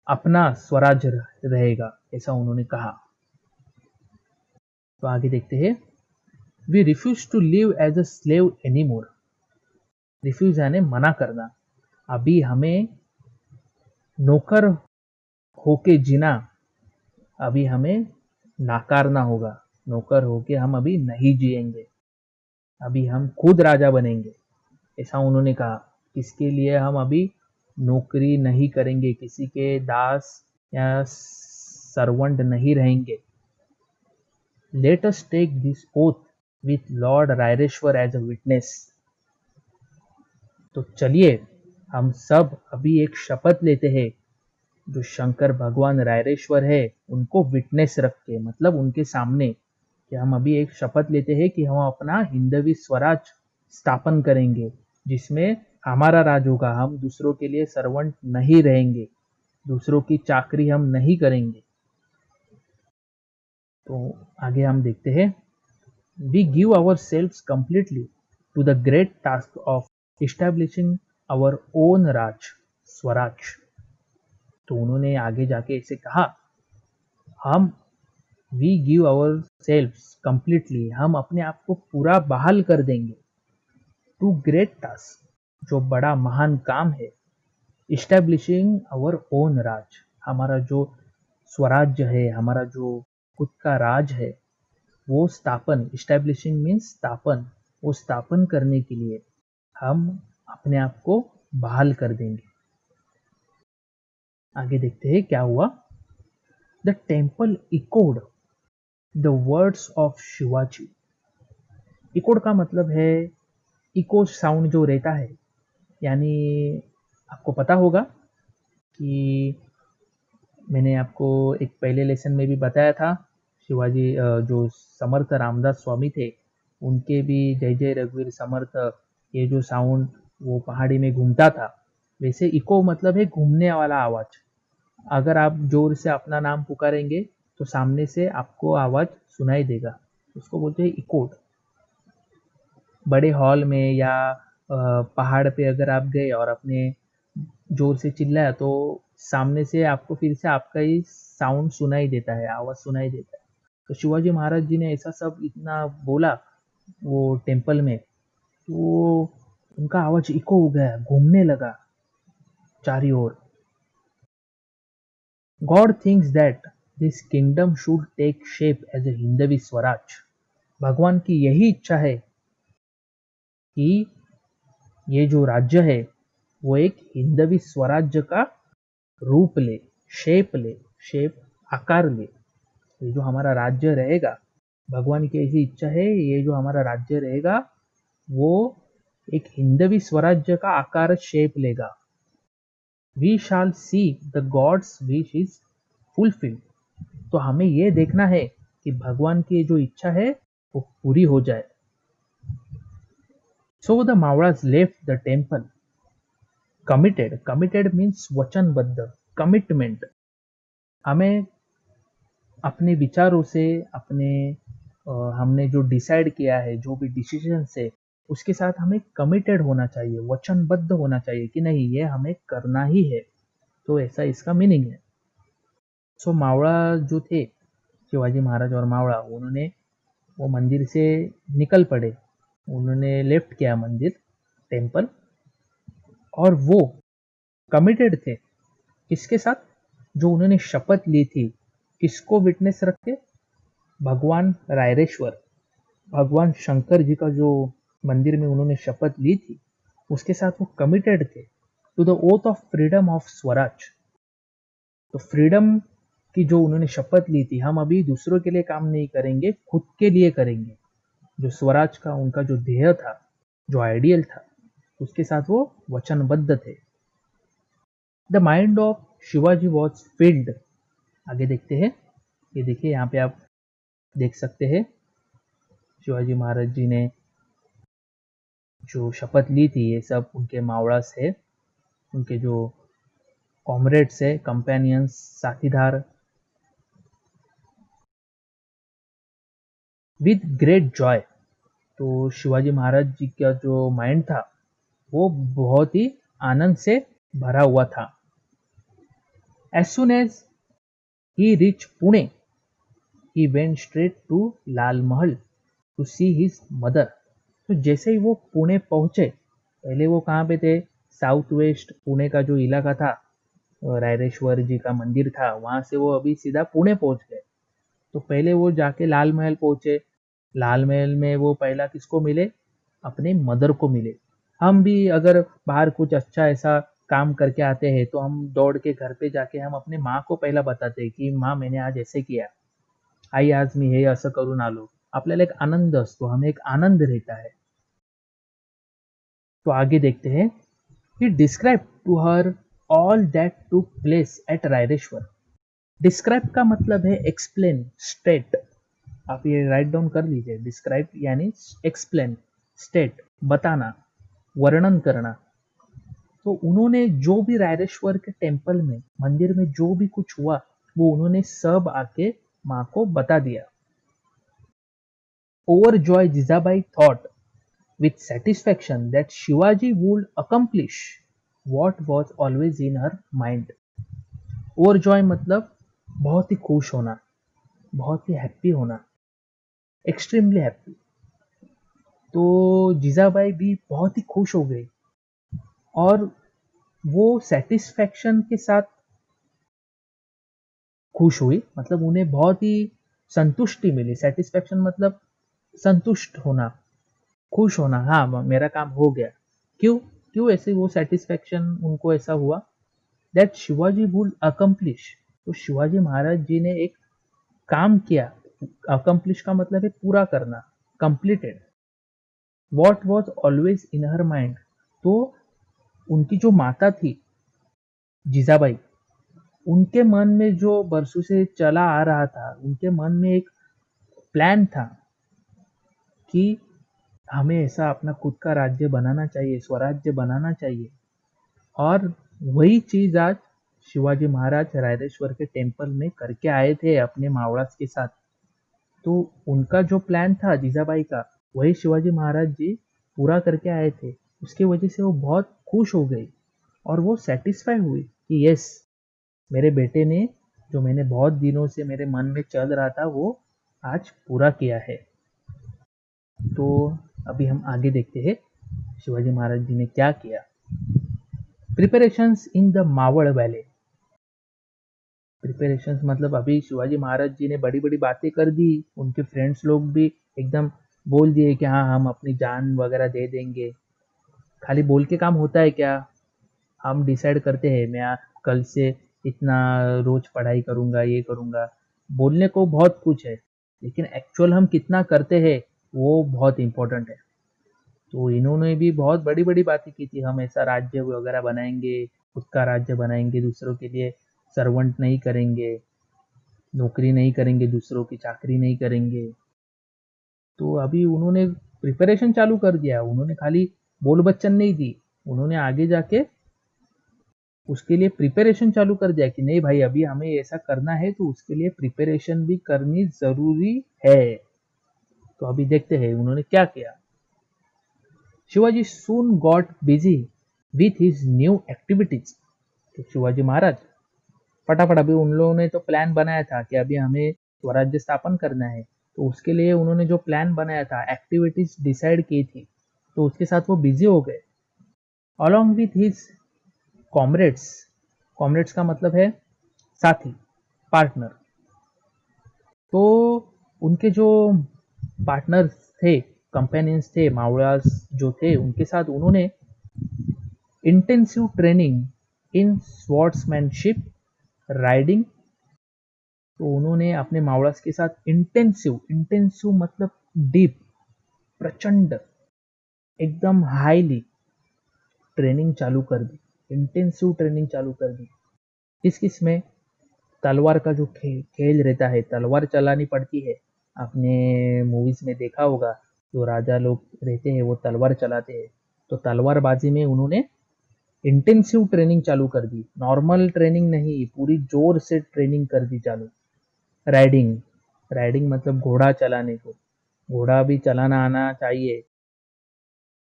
अपना स्वराज रहेगा, ऐसा उन्होंने कहा। तो आगे देखते हैं। We refuse to live as a slave anymore. Refuse यानी मना करना। अभी हमें नौकर होके जीना अभी हमें नाकारना होगा। नौकर होके हम अभी नहीं जिएंगे, अभी हम खुद राजा बनेंगे, ऐसा उन्होंने कहा। इसके लिए हम अभी नौकरी नहीं करेंगे, किसी के दास या सर्वेंट नहीं रहेंगे। Let us take this oath with Lord Raireshwar as a witness. तो चलिए हम सब अभी एक शपथ लेते हैं, जो शंकर भगवान रायरेश्वर है उनको विटनेस रख के, मतलब उनके सामने, कि हम अभी एक शपथ लेते हैं कि हम अपना हिंदवी स्वराज स्थापन करेंगे, जिसमें हमारा राज होगा। हम दूसरों के लिए सर्वेंट नहीं रहेंगे, दूसरों की चाकरी हम नहीं करेंगे। तो आगे हम देखते हैं। We give ourselves completely to the great task of establishing our own raj, swaraj. तो उन्होंने आगे जाके इसे कहा, हम we give ourselves completely, हम अपने आप को पूरा बहाल कर देंगे, टू ग्रेट टास्क, जो बड़ा महान काम है, इस्टेब्लिशिंग आवर ओन राज, हमारा जो स्वराज्य है, हमारा जो खुद का राज है, वो स्थापन, इस्टेब्लिशिंग मीन्स स्थापन, वो स्थापन करने के लिए हम अपने आप को बहाल कर देंगे। आगे देखते हैं क्या हुआ। The temple echoed the words of Shivaji. Echoed का मतलब है इको साउंड जो रहता है, यानी आपको पता होगा कि मैंने आपको एक पहले लेसन में भी बताया था, शिवाजी जो समर्थ रामदास स्वामी थे, उनके भी जय जय रघुवीर समर्थ, ये जो साउंड वो पहाड़ी में घूमता था, वैसे इको मतलब है घूमने वाला आवाज। अगर आप जोर से अपना नाम पुकारेंगे तो सामने से आपको आवाज सुनाई देगा, उसको बोलते हैं इकोड। बड़े हॉल में या पहाड़ पे अगर आप गए और अपने जोर से चिल्लाया तो सामने से आपको फिर से आपका ही साउंड सुनाई देता है, आवाज सुनाई देता है। तो शिवाजी महाराज जी ने ऐसा सब इतना बोला वो टेम्पल में, तो उनका आवाज इको हो गया, घूमने लगा चारों ओर। God thinks that this kingdom should take shape as a Hindavi swaraj. भगवान की यही इच्छा है कि ये जो राज्य है वो एक हिंदवी स्वराज्य का रूप ले, शेप आकार ले। ये जो हमारा राज्य रहेगा, भगवान की ऐसी इच्छा है, ये जो हमारा राज्य रहेगा वो एक हिंदवी स्वराज्य का आकार, शेप लेगा। We shall see the God's wish is fulfilled. तो हमें ये देखना है कि भगवान की जो इच्छा है वो पूरी हो जाए। So the Mauras left the temple committed. Committed means वचनबद्ध, commitment. हमें अपने विचारों से, अपने हमने जो डिसाइड किया है, जो भी डिसीजन है, उसके साथ हमें कमिटेड होना चाहिए, वचनबद्ध होना चाहिए कि नहीं ये हमें करना ही है। तो ऐसा इसका मीनिंग है। सो मावड़ा जो थे, शिवाजी महाराज और मावड़ा, उन्होंने वो मंदिर से निकल पड़े, उन्होंने लेफ्ट किया मंदिर, टेम्पल, और वो कमिटेड थे किसके साथ? जो उन्होंने शपथ ली थी, किसको विटनेस रख के? भगवान रायरेश्वर, भगवान शंकर जी का जो मंदिर में उन्होंने शपथ ली थी, उसके साथ वो कमिटेड थे to the oath of freedom of Swaraj. तो फ्रीडम की जो उन्होंने शपथ ली थी, हम अभी दूसरों के लिए काम नहीं करेंगे, खुद के लिए करेंगे। जो स्वराज का उनका जो ध्येय था, जो आइडियल था, उसके साथ वो वचनबद्ध थे। The mind of Shivaji was filled. आगे देखते हैं, ये देखिए यहाँ पे आप देख सकते हैं, शिवाजी महाराज जी ने जो शपथ ली थी, ये सब उनके मावड़ा से, उनके जो कॉमरेड्स है, कंपेनियंस, साथीदार, विद ग्रेट जॉय। तो शिवाजी महाराज जी का जो माइंड था वो बहुत ही आनंद से भरा हुआ था। As soon as he reach Pune, he went straight to Lal Mahal to see his mother. तो जैसे ही वो पुणे पहुंचे, पहले वो कहाँ पे थे? साउथ वेस्ट पुणे का जो इलाका था, रायरेश्वर जी का मंदिर था, वहां से वो अभी सीधा पुणे पहुंच गए। तो पहले वो जाके लाल महल पहुंचे। लाल महल में वो पहला किसको मिले? अपने मदर को मिले। हम भी अगर बाहर कुछ अच्छा ऐसा काम करके आते हैं तो हम दौड़ के घर पे जाके हम अपने माँ को पहिला बताते हैं की माँ मैंने आज ऐसे किया, आई आज मी हे असं करून आलो। आपल्याला एक आनंद असतो, हमें एक आनंद रहता है। तो आगे देखते हैं, he describe to her all that took place at Raireshwar. Describe का मतलब है एक्सप्लेन, स्टेट। आप ये राइट डाउन कर लीजिए, डिस्क्राइब यानी एक्सप्लेन, स्टेट, बताना, वर्णन करना। तो उन्होंने जो भी रायरेश्वर के टेम्पल में, मंदिर में जो भी कुछ हुआ, वो उन्होंने सब आके माँ को बता दिया। Overjoy Jijabai thought with satisfaction that Shivaji would accomplish what was always in her mind. Overjoy मतलब बहुत ही खुश होना, बहुत ही हैप्पी होना, एक्सट्रीमली हैप्पी। तो जीजाबाई भी बहुत ही खुश हो गई और वो सेटिस्फैक्शन के साथ खुश हुई, मतलब उन्हें बहुत ही संतुष्टि मिली। सेटिस्फैक्शन मतलब संतुष्ट होना, खुश होना, हाँ मेरा काम हो गया। क्यों? क्यों ऐसे वो सेटिस्फैक्शन उनको ऐसा हुआ? That Shivaji would accomplish. तो शिवाजी महाराज जी ने एक काम किया। अकम्प्लिश का मतलब है पूरा करना, completed. What was always in her mind. तो उनकी जो माता थी जीजाबाई, उनके मन में जो बरसों से चला आ रहा था, उनके मन में एक प्लान था कि हमें ऐसा अपना खुद का राज्य बनाना चाहिए, स्वराज्य बनाना चाहिए। और वही चीज आज शिवाजी महाराज रायरेश्वर के टेम्पल में करके आए थे अपने मावड़ास के साथ। तो उनका जो प्लान था जीजाबाई का, वही शिवाजी महाराज जी पूरा करके आए थे। उसकी वजह से वो बहुत खुश हो गई और वो सेटिस्फाई हुई कि यस, मेरे बेटे ने जो मैंने बहुत दिनों से मेरे मन में चल रहा था वो आज पूरा किया है। तो अभी हम आगे देखते हैं शिवाजी महाराज जी ने क्या किया। Preparations in the Maval valley. Preparations मतलब अभी शिवाजी महाराज जी ने बड़ी बड़ी बातें कर दी, उनके फ्रेंड्स लोग भी एकदम बोल दिए कि हाँ हम अपनी जान वगैरह दे देंगे। खाली बोल के काम होता है क्या? हम डिसाइड करते हैं मैं कल से इतना रोज पढ़ाई करूंगा, ये करूंगा, बोलने को बहुत कुछ है, लेकिन एक्चुअल हम कितना करते हैं वो बहुत इंपॉर्टेंट है। तो इन्होंने भी बहुत बड़ी बड़ी बातें की थी, हम ऐसा राज्य वगैरह बनाएंगे, खुद का राज्य बनाएंगे, दूसरों के लिए सर्वेंट नहीं करेंगे। नौकरी नहीं करेंगे, दूसरों की चाकरी नहीं करेंगे। तो अभी उन्होंने प्रिपरेशन चालू कर दिया, उन्होंने खाली बोल बच्चन नहीं दी, उन्होंने आगे जाके उसके लिए प्रिपरेशन चालू कर दिया कि नहीं भाई अभी हमें ऐसा करना है तो उसके लिए प्रिपरेशन भी करनी जरूरी है। तो अभी देखते हैं उन्होंने क्या किया। Shivaji soon got busy with his new activities। तो शिवाजी महाराज फटाफट अभी उन लोगों ने तो प्लान बनाया था कि अभी हमें स्वराज्य स्थापन करना है, तो उसके लिए उन्होंने जो प्लान बनाया था, एक्टिविटीज डिसाइड की थी, तो उसके साथ वो बिजी हो गए। Along with his comrades, comrades का मतलब है साथी, पार्टनर। तो उनके जो पार्टनर्स थे, कंपेनियंस थे, मावड़ास जो थे, उनके साथ उन्होंने इंटेंसिव ट्रेनिंग इन स्वॉर्ड्समैनशिप, राइडिंग। तो उन्होंने अपने मावड़ास के साथ इंटेंसिव, इंटेंसिव मतलब डीप, प्रचंड, एकदम हाईली ट्रेनिंग चालू कर दी, इंटेंसिव ट्रेनिंग चालू कर दी। किस किस में? तलवार का जो खेल रहता है, तलवार चलानी पड़ती है। आपने मूवीज में देखा होगा, जो राजा लोग रहते हैं वो तलवार चलाते हैं। तो तलवारबाजी में उन्होंने इंटेंसिव ट्रेनिंग चालू कर दी, नॉर्मल ट्रेनिंग नहीं, पूरी जोर से ट्रेनिंग कर दी चालू। राइडिंग, राइडिंग मतलब घोड़ा चलाने को, घोड़ा भी चलाना आना चाहिए।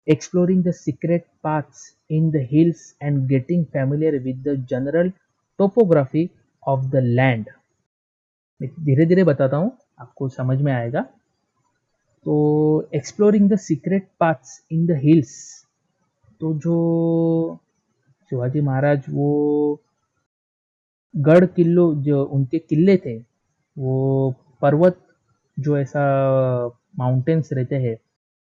Exploring the secret paths in the hills and getting familiar with the general topography of the land. धीरे धीरे बताता हूँ, आपको समझ में आएगा। तो exploring the secret paths in the hills, तो जो शिवाजी महाराज वो गढ़ किल्लों, जो उनके किले थे, वो पर्वत, जो ऐसा माउंटेन्स रहते हैं,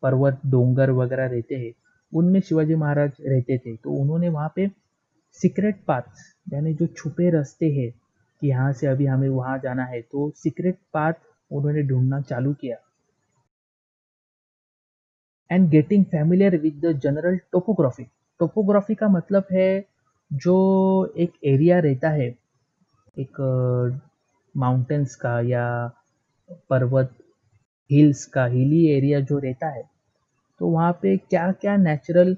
पर्वत डोंगर वगैरह रहते हैं, उनमें शिवाजी महाराज रहते थे। तो उन्होंने वहाँ पे सीक्रेट पाथ, यानी जो छुपे रास्ते हैं कि यहाँ से अभी हमें वहाँ जाना है, तो सीक्रेट पाथ उन्होंने ढूंढना चालू किया। And getting familiar with the general topography, topography का मतलब है जो एक एरिया रहता है, एक माउंटेन्स का या पर्वत, हिल्स का, हिली एरिया जो रहता है, तो वहाँ पे क्या क्या नेचुरल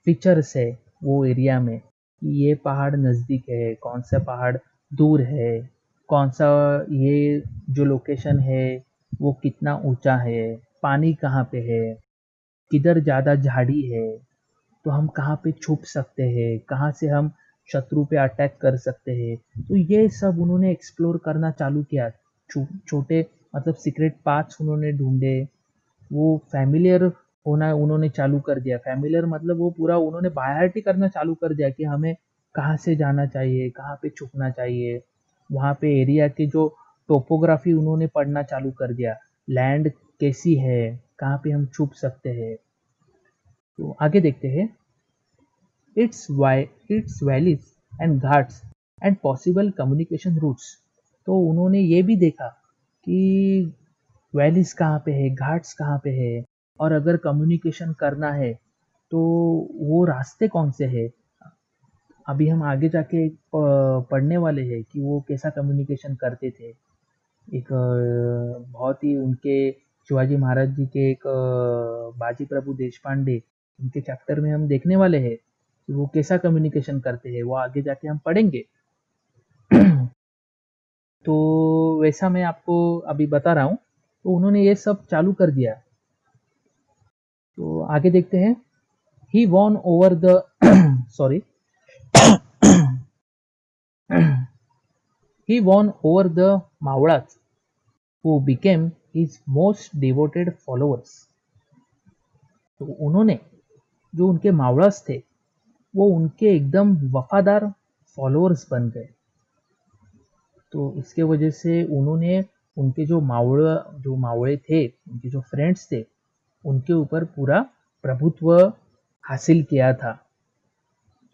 फीचर्स है वो एरिया में, कि ये पहाड़ नज़दीक है, कौन सा पहाड़ दूर है, कौन सा ये जो लोकेशन है वो कितना ऊंचा है, पानी कहाँ पे है, किधर ज़्यादा झाड़ी है, तो हम कहाँ पे छुप सकते हैं, कहाँ से हम शत्रु पे अटैक कर सकते हैं। तो ये सब उन्होंने एक्सप्लोर करना चालू किया। छोटे मतलब सीक्रेट पाथ्स उन्होंने ढूंढे, वो फैमिलियर होना उन्होंने चालू कर दिया। फैमिलियर मतलब वो पूरा उन्होंने बायहार्टी करना चालू कर दिया कि हमें कहाँ से जाना चाहिए, कहाँ पे छुपना चाहिए। वहाँ पे एरिया की जो टोपोग्राफी उन्होंने पढ़ना चालू कर दिया, लैंड कैसी है, कहाँ पे हम छुप सकते हैं। तो आगे देखते हैं। Its valleys and ghats and possible communication routes. तो उन्होंने ये भी देखा कि वैलीज कहाँ पे है, घाट्स कहाँ पे है, और अगर कम्युनिकेशन करना है तो वो रास्ते कौन से है। अभी हम आगे जाके पढ़ने वाले हैं कि वो कैसा कम्युनिकेशन करते थे। एक बहुत ही उनके शिवाजी महाराज जी के एक बाजी प्रभु देशपांडे, उनके चैप्टर में हम देखने वाले हैं कि वो कैसा कम्युनिकेशन करते हैं, वो आगे जाके हम पढ़ेंगे। तो वैसा मैं आपको अभी बता रहा हूँ। तो उन्होंने ये सब चालू कर दिया। तो आगे देखते हैं। He won over the sorry he won over the Maulas, who became his most devoted followers। तो उन्होंने, जो उनके मावड़स थे, वो उनके एकदम वफादार फॉलोअर्स बन गए। तो इसके वजह से उन्होंने उनके जो मावड़े थे, उनके जो फ्रेंड्स थे, उनके ऊपर पूरा प्रभुत्व हासिल किया था,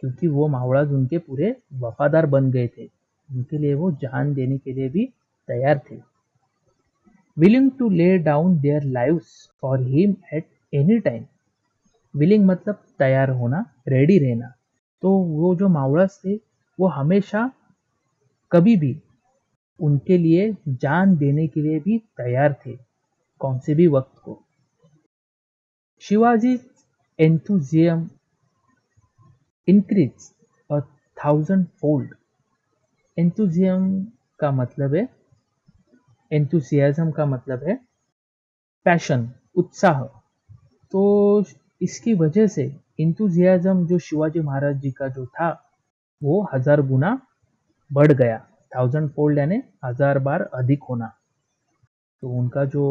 क्योंकि वो मावड़ाज उनके पूरे वफादार बन गए थे। उनके लिए वो जान देने के लिए भी तैयार थे। Willing to lay down their lives for him at any time. Willing मतलब तैयार होना, रेडी रहना। तो वो जो मावड़स थे वो हमेशा, कभी भी उनके लिए जान देने के लिए भी तैयार थे, कौन से भी वक्त को। Shivaji enthusiasm increased a thousand-fold। enthusiasm का मतलब है enthusiasm का मतलब है पैशन, उत्साह। तो इसकी वजह से enthusiasm जो शिवाजी महाराज जी का जो था वो 1000 गुना बढ़ गया। 1000-fold यानी 1000 बार अधिक होना। तो उनका जो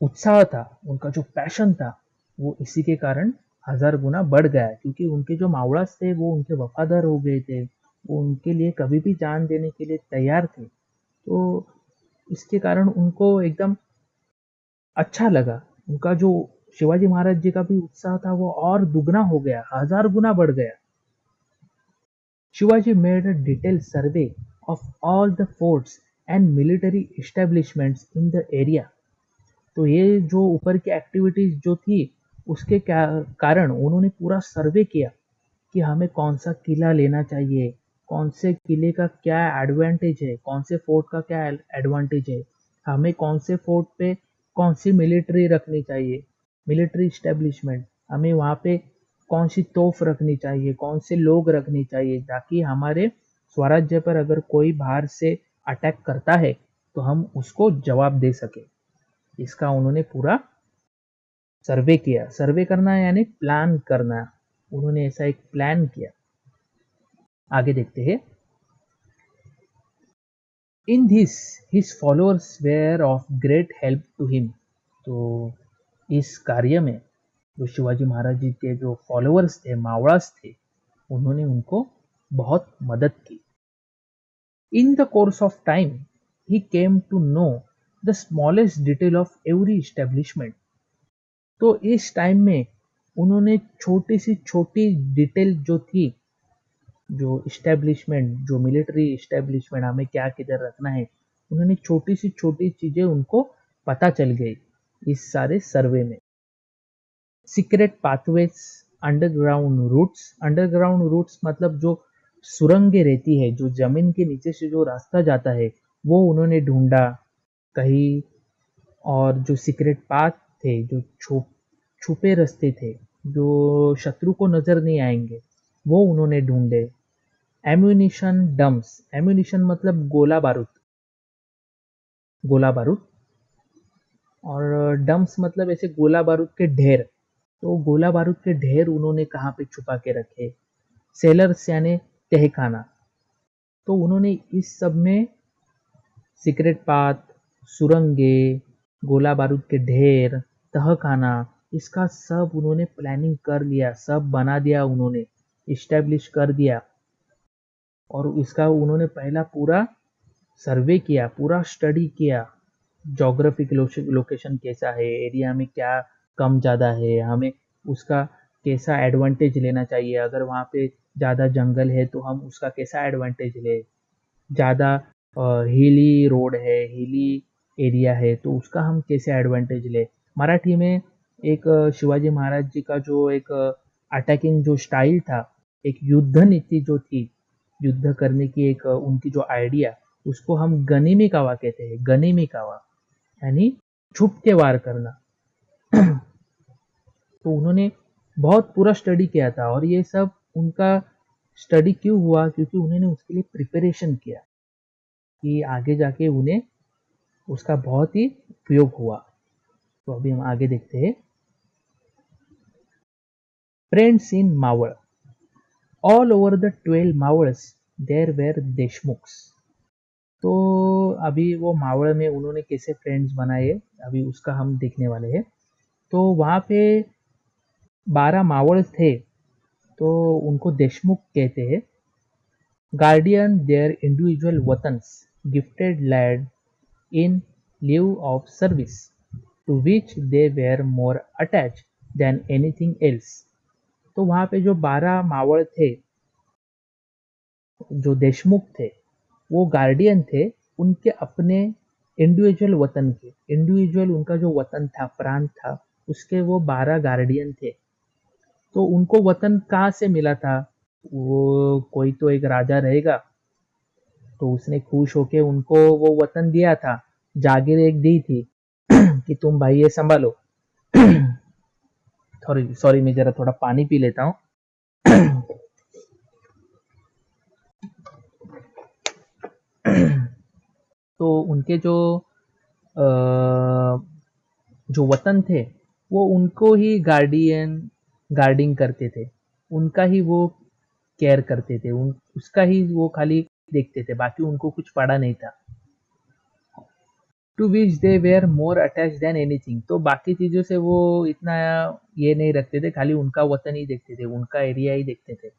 उत्साह था, उनका जो पैशन था, वो इसी के कारण 1000 गुना बढ़ गया, क्योंकि उनके जो मावड़ास थे वो उनके वफादार हो गए थे। वो उनके लिए कभी भी जान देने के लिए तैयार थे। तो इसके कारण उनको एकदम अच्छा लगा। उनका जो शिवाजी महाराज जी का भी उत्साह था वो और दुगना हो गया, 1000 गुना बढ़ गया। Shivaji made a detailed survey of all the forts and military establishments in the area। तो ये जो ऊपर की एक्टिविटीज जो थी उसके कारण उन्होंने पूरा सर्वे किया कि हमें कौन सा किला लेना चाहिए, कौन से किले का क्या एडवांटेज है, कौन से फोर्ट का क्या एडवांटेज है, हमें कौन से फोर्ट पे कौन सी मिलिट्री रखनी चाहिए, मिलिट्री इस्टेब्लिशमेंट, हमें वहाँ पे कौन सी तोफ रखनी चाहिए, कौन से लोग रखनी चाहिए, ताकि हमारे स्वराज्य पर अगर कोई बाहर से अटैक करता है तो हम उसको जवाब दे सके। इसका उन्होंने पूरा सर्वे किया। सर्वे करना यानी प्लान करना। उन्होंने ऐसा एक प्लान किया। आगे देखते हैं। In this his followers were of great help to him. तो इस कार्य में जो शिवाजी महाराज जी के जो फॉलोअर्स थे, मावड़ास थे, उन्होंने उनको बहुत मदद की। In the course of time he came to know the smallest detail of every establishment. तो इस टाइम में उन्होंने छोटी सी छोटी डिटेल जो थी, जो इस्टेब्लिशमेंट, जो मिलिट्री इस्टेब्लिशमेंट, हमें क्या किधर रखना है, उन्होंने छोटी सी छोटी चीजें उनको पता चल गई इस सारे सर्वे में। सीक्रेट पाथवेज, अंडरग्राउंड रूट्स मतलब जो सुरंगें रहती है, जो जमीन के नीचे से जो रास्ता जाता है, वो उन्होंने ढूंढा कहीं। और जो सीक्रेट पाथ थे, जो छुपे रास्ते थे, जो शत्रु को नजर नहीं आएंगे, वो उन्होंने ढूंढे। एम्यूनिशन डम्प्स, एम्यूनिशन मतलब गोला बारूद, गोला बारूद। और डम्प्स मतलब ऐसे गोला बारूद के ढेर। तो गोला बारूद के ढेर उन्होंने कहाँ पे छुपा के रखे। सेलर्स यानी तहखाना। तो उन्होंने इस सब में सीक्रेट पाथ, सुरंगे, गोला बारूद के ढेर, तहखाना, इसका सब उन्होंने प्लानिंग कर लिया, सब बना दिया, उन्होंने इस्टेब्लिश कर दिया। और इसका उन्होंने पहला पूरा सर्वे किया, पूरा स्टडी किया। जोग्राफिक लोकेशन कैसा है, एरिया में क्या कम ज़्यादा है, हमें उसका कैसा एडवांटेज लेना चाहिए। अगर वहाँ पे ज़्यादा जंगल है तो हम उसका कैसा एडवांटेज ले, ज़्यादा हिली रोड है, हिली एरिया है, तो उसका हम कैसे एडवांटेज ले। मराठी में एक शिवाजी महाराज जी का जो एक अटैकिंग जो स्टाइल था, एक युद्ध नीति जो थी, युद्ध करने की एक उनकी जो आइडिया, उसको हम गनिमी कावा कहते हैं। गनिमी कावा यानी छुप के वार करना। तो उन्होंने बहुत पूरा स्टडी किया था। और ये सब उनका स्टडी क्यों हुआ, क्योंकि उन्होंने उसके लिए प्रिपरेशन किया कि आगे जाके उन्हें उसका बहुत ही उपयोग हुआ। तो अभी हम आगे देखते हैं। Friends in Maval, all over the 12 Mavals there were Deshmukhs. तो अभी वो मावळ में उन्होंने कैसे फ्रेंड्स बनाए, अभी उसका हम देखने वाले हैं। तो वहाँ पे 12 मावळ थे, तो उनको देशमुख कहते हैं। Guardian their individual watans, gifted land in lieu of service, to which they were more attached than anything else। तो वहाँ पे जो 12 मावड़ थे, जो देशमुख थे, वो गार्डियन थे उनके अपने इंडिविजुअल वतन के। इंडिविजुअल उनका जो वतन था, प्रांत था, उसके वो 12 गार्डियन थे। तो उनको वतन कहाँ से मिला था, वो कोई तो एक राजा रहेगा, तो उसने खुश होके उनको वो वतन दिया था, जागीर एक दी थी कि तुम भाई ये संभालो। सॉरी सॉरी, मैं जरा थोड़ा पानी पी लेता हूँ। तो उनके अ, जो वतन थे वो उनको ही गार्डिंग करते थे, उनका ही वो केयर करते थे, उसका ही वो खाली देखते थे, बाकी उनको कुछ पड़ा नहीं था। To which they were more attach than anything, तो बाकी चीजों से वो इतना ये नहीं रखते थे, खाली उनका वतन ही देखते थे, उनका एरिया ही देखते थे।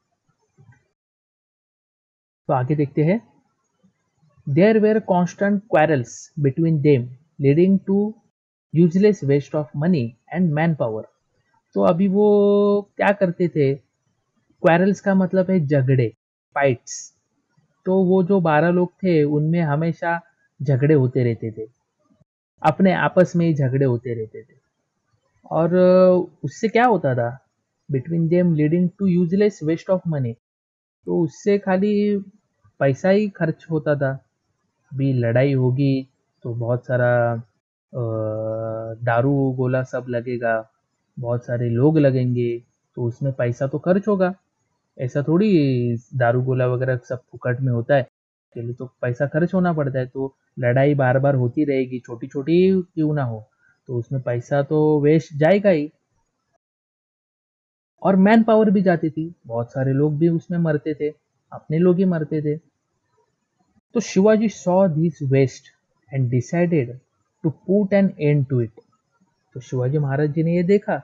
तो आगे देखते हैं। There were constant quarrels between them leading to useless waste of money and man power. तो अभी वो क्या करते थे, क्वारल्स का मतलब है झगड़े, फाइट्स। तो वो जो 12 लोग थे उनमें हमेशा झगड़े होते रहते थे, अपने आपस में ही झगड़े होते रहते थे। और उससे क्या होता था, between them leading to useless waste of money, तो उससे खाली पैसा ही खर्च होता था। अभी लड़ाई होगी तो बहुत सारा दारू गोला सब लगेगा, बहुत सारे लोग लगेंगे, तो उसमें पैसा तो खर्च होगा। ऐसा थोड़ी दारू गोला वगैरह सब फुकट में होता है, के लिए तो पैसा खर्च होना पड़ता है। तो लड़ाई बार बार होती रहेगी, छोटी छोटी क्यों ना हो, तो उसमें पैसा तो वेस्ट जाएगा ही। और मैन पावर भी जाती थी, बहुत सारे लोग भी उसमें मरते थे, अपने लोग ही मरते थे। तो Shivaji saw this waste and decided to put an end to it. तो शिवाजी महाराज जी ने ये देखा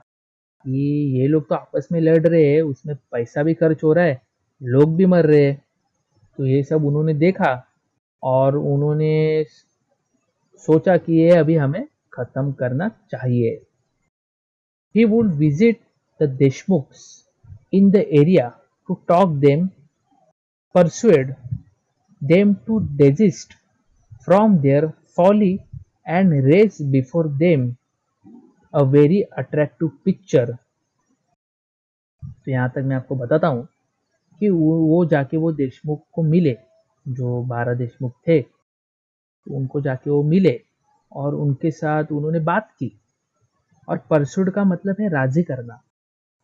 कि ये लोग तो आपस में लड़ रहे हैं, उसमें पैसा भी खर्च हो रहा है, लोग भी मर रहे हैं। तो ये सब उन्होंने देखा और उन्होंने सोचा कि ये अभी हमें खत्म करना चाहिए। He would visit the Deshmukhs in the area to talk them, persuade them to desist from their folly and raise before them a very attractive picture। तो यहाँ तक मैं आपको बताता हूँ कि वो जाके वो देशमुख को मिले, जो 12 देशमुख थे, तो उनको जाके वो मिले और उनके साथ उन्होंने बात की। और परसुड का मतलब है राजी करना,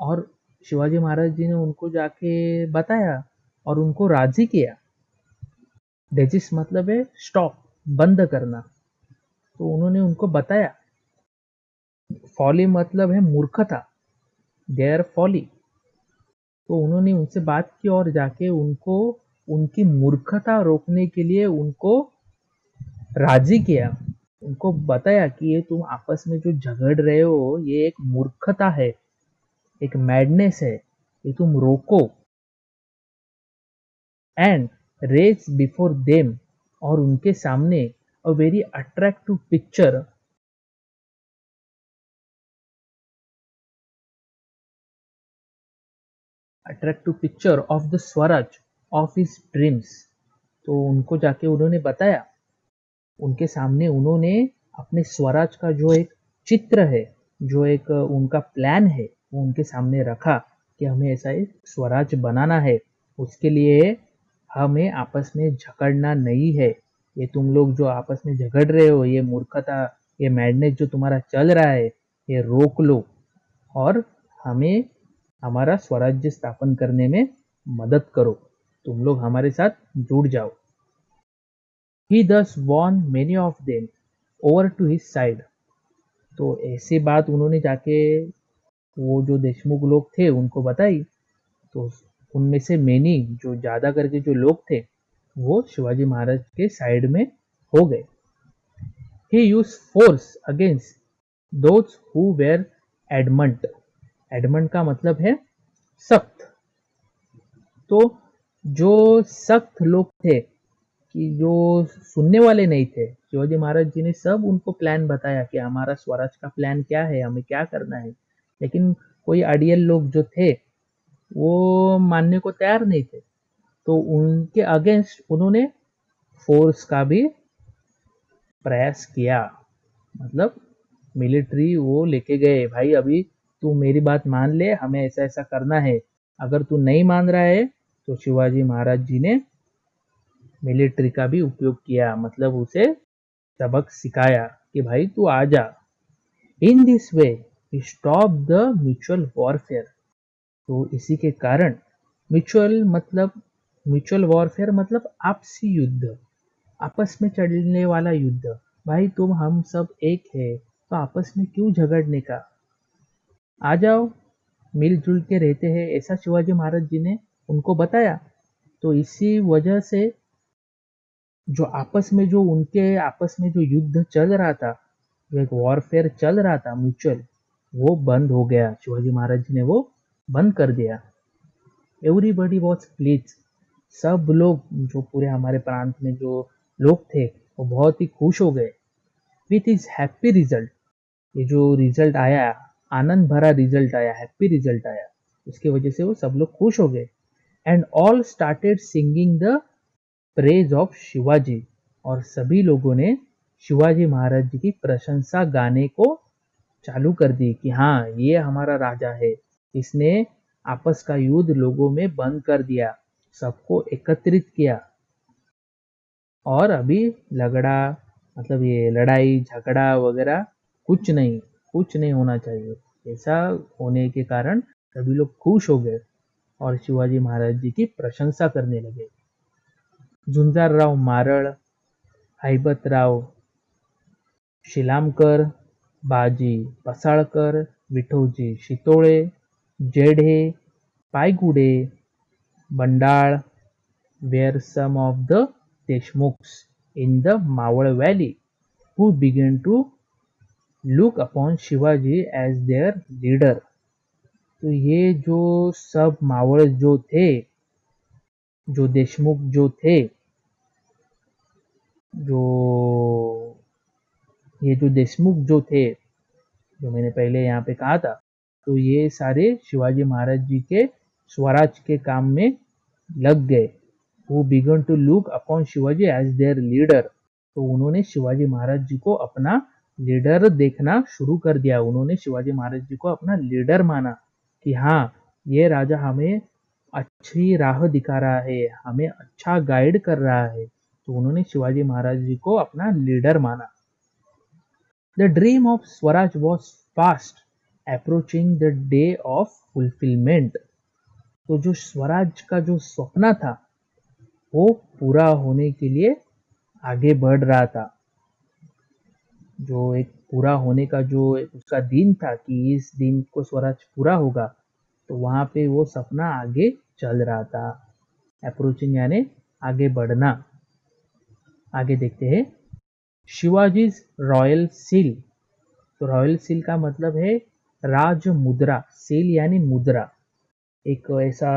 और शिवाजी महाराज जी ने उनको जाके बताया और उनको राजी किया। डेजिस मतलब है स्टॉप, बंद करना, तो उन्होंने उनको बताया। फॉली मतलब है मूर्खता, देयर फॉली। तो उन्होंने उनसे बात की और जाके उनको उनकी मूर्खता रोकने के लिए उनको राजी किया, उनको बताया कि ये तुम आपस में जो झगड़ रहे हो ये एक मूर्खता है, एक मैडनेस है, ये तुम रोको। एंड रेज बिफोर देम, और उनके सामने a very attractive picture of the Swaraj of his dreams. तो उनको जाके उन्होंने बताया, उनके सामने उन्होंने अपने स्वराज का जो एक चित्र है, जो एक उनका प्लान है, वो उनके सामने रखा कि हमें ऐसा एक स्वराज बनाना है। उसके लिए हमें आपस में झगड़ना नहीं है, ये तुम लोग जो आपस में झगड़ रहे हो, ये मूर्खता, ये मैडनेस जो तुम्हारा चल रहा है, ये रोक लो और हमें हमारा स्वराज्य स्थापन करने में मदद करो, तुम लोग हमारे साथ जुड़ जाओ। He thus won many of them over to his side। तो ऐसी बात उन्होंने जाके वो जो देशमुख लोग थे उनको बताई, तो उनमें से मेनी, जो ज्यादा करके जो लोग थे, वो शिवाजी महाराज के साइड में हो गए। He used force against those who were adamant। Edmund का मतलब है सख्त। तो जो सख्त लोग थे, कि जो सुनने वाले नहीं थे, शिवाजी महाराज जी ने सब उनको प्लान बताया कि हमारा स्वराज का प्लान क्या है, हमें क्या करना है। लेकिन कोई अड़ियल लोग जो थे वो मानने को तैयार नहीं थे, तो उनके अगेंस्ट उन्होंने फोर्स का भी प्रयास किया। मतलब मिलिट्री वो लेके गए, भाई अभी तू मेरी बात मान ले, हमें ऐसा ऐसा करना है। अगर तू नहीं मान रहा है तो शिवाजी महाराज जी ने मिलिट्री का भी उपयोग किया, मतलब उसे सबक सिखाया कि भाई तू आ जा। In this way he stop the mutual warfare. तो इसी के कारण म्यूचुअल वॉरफेयर मतलब आपसी युद्ध, आपस में चलने वाला युद्ध। भाई तुम हम सब एक है, तो आपस में क्यों झगड़ने का, आ जाओ मिलजुल के रहते हैं, ऐसा शिवाजी महाराज जी ने उनको बताया। तो इसी वजह से जो उनके आपस में जो युद्ध चल रहा था, जो एक वॉरफेयर चल रहा था म्यूचुअल, वो बंद हो गया। शिवाजी महाराज जी ने वो बंद कर दिया। Everybody was please. सब लोग, जो पूरे हमारे प्रांत में जो लोग थे, वो बहुत ही खुश हो गए विथ इज हैप्पी रिजल्ट। ये जो रिजल्ट आया, आनंद भरा रिजल्ट आया, हैप्पी रिजल्ट आया, उसकी वजह से वो सब लोग खुश हो गए। And all started singing the praise of Shivaji. और सभी लोगों ने शिवाजी महाराज जी की प्रशंसा गाने को चालू कर दी कि हाँ, ये हमारा राजा है, इसने आपस का युद्ध लोगों में बंद कर दिया, सबको एकत्रित किया। और अभी लगड़ा, मतलब ये लड़ाई झगड़ा वगैरह कुछ नहीं होना चाहिए। ऐसा होने के कारण सभी लोग खुश हो गए और शिवाजी महाराज जी की प्रशंसा करने लगे। झुंझारराव मारळ, हैबतराव शिलामकर, बाजी पसाळकर, Vithoji Shitole, जेढे, Paygude, बंडाळ were some of the Deshmukhs in the Mawal Valley who began to look upon Shivaji as their leader। तो ये जो सब मावळ जो थे, जो देशमुख जो थे, जो ये जो देशमुख जो थे, जो मैंने पहले यहाँ पे कहा था, तो ये सारे शिवाजी महाराज जी के स्वराज के काम में लग गए। Who began to look upon Shivaji as their leader। तो उन्होंने शिवाजी महाराज जी को अपना लीडर देखना शुरू कर दिया। उन्होंने शिवाजी महाराज जी को अपना लीडर माना कि हाँ, ये राजा हमें अच्छी राह दिखा रहा है, हमें अच्छा गाइड कर रहा है। तो उन्होंने शिवाजी महाराज जी को अपना लीडर माना। The dream of Swaraj was fast approaching the day of fulfillment। तो जो स्वराज का जो सपना था, वो पूरा होने के लिए आगे बढ़ रहा था। जो एक पूरा होने का जो उसका दिन था कि इस दिन को स्वराज पूरा होगा, तो वहां पे वो सपना आगे चल रहा था। अप्रोचिंग यानी आगे बढ़ना। आगे देखते हैं, शिवाजी रॉयल सील। तो रॉयल सील का मतलब है राज मुद्रा, सील यानी मुद्रा, एक ऐसा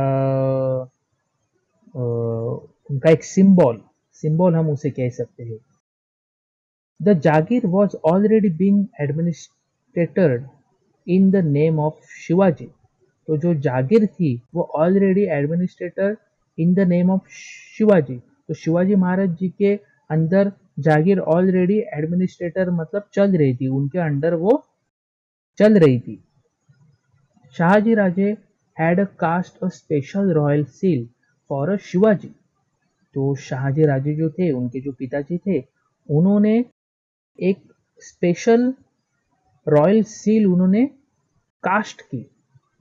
उनका एक सिंबल हम उसे कह सकते हैं। The Jagir was already being administrated in the name of Shivaji. तो जो जागीर थी वो already administrator in the name of Shivaji. तो शिवाजी महाराज जी के अंदर जागीर ऑलरेडी एडमिनिस्ट्रेटर मतलब चल रही थी, उनके अंडर वो चल रही थी। Shahji Raje had cast a special royal seal for a Shivaji. तो शाहजी राजे जो थे, उनके जो पिताजी थे, उन्होंने एक स्पेशल रॉयल सील उन्होंने कास्ट की,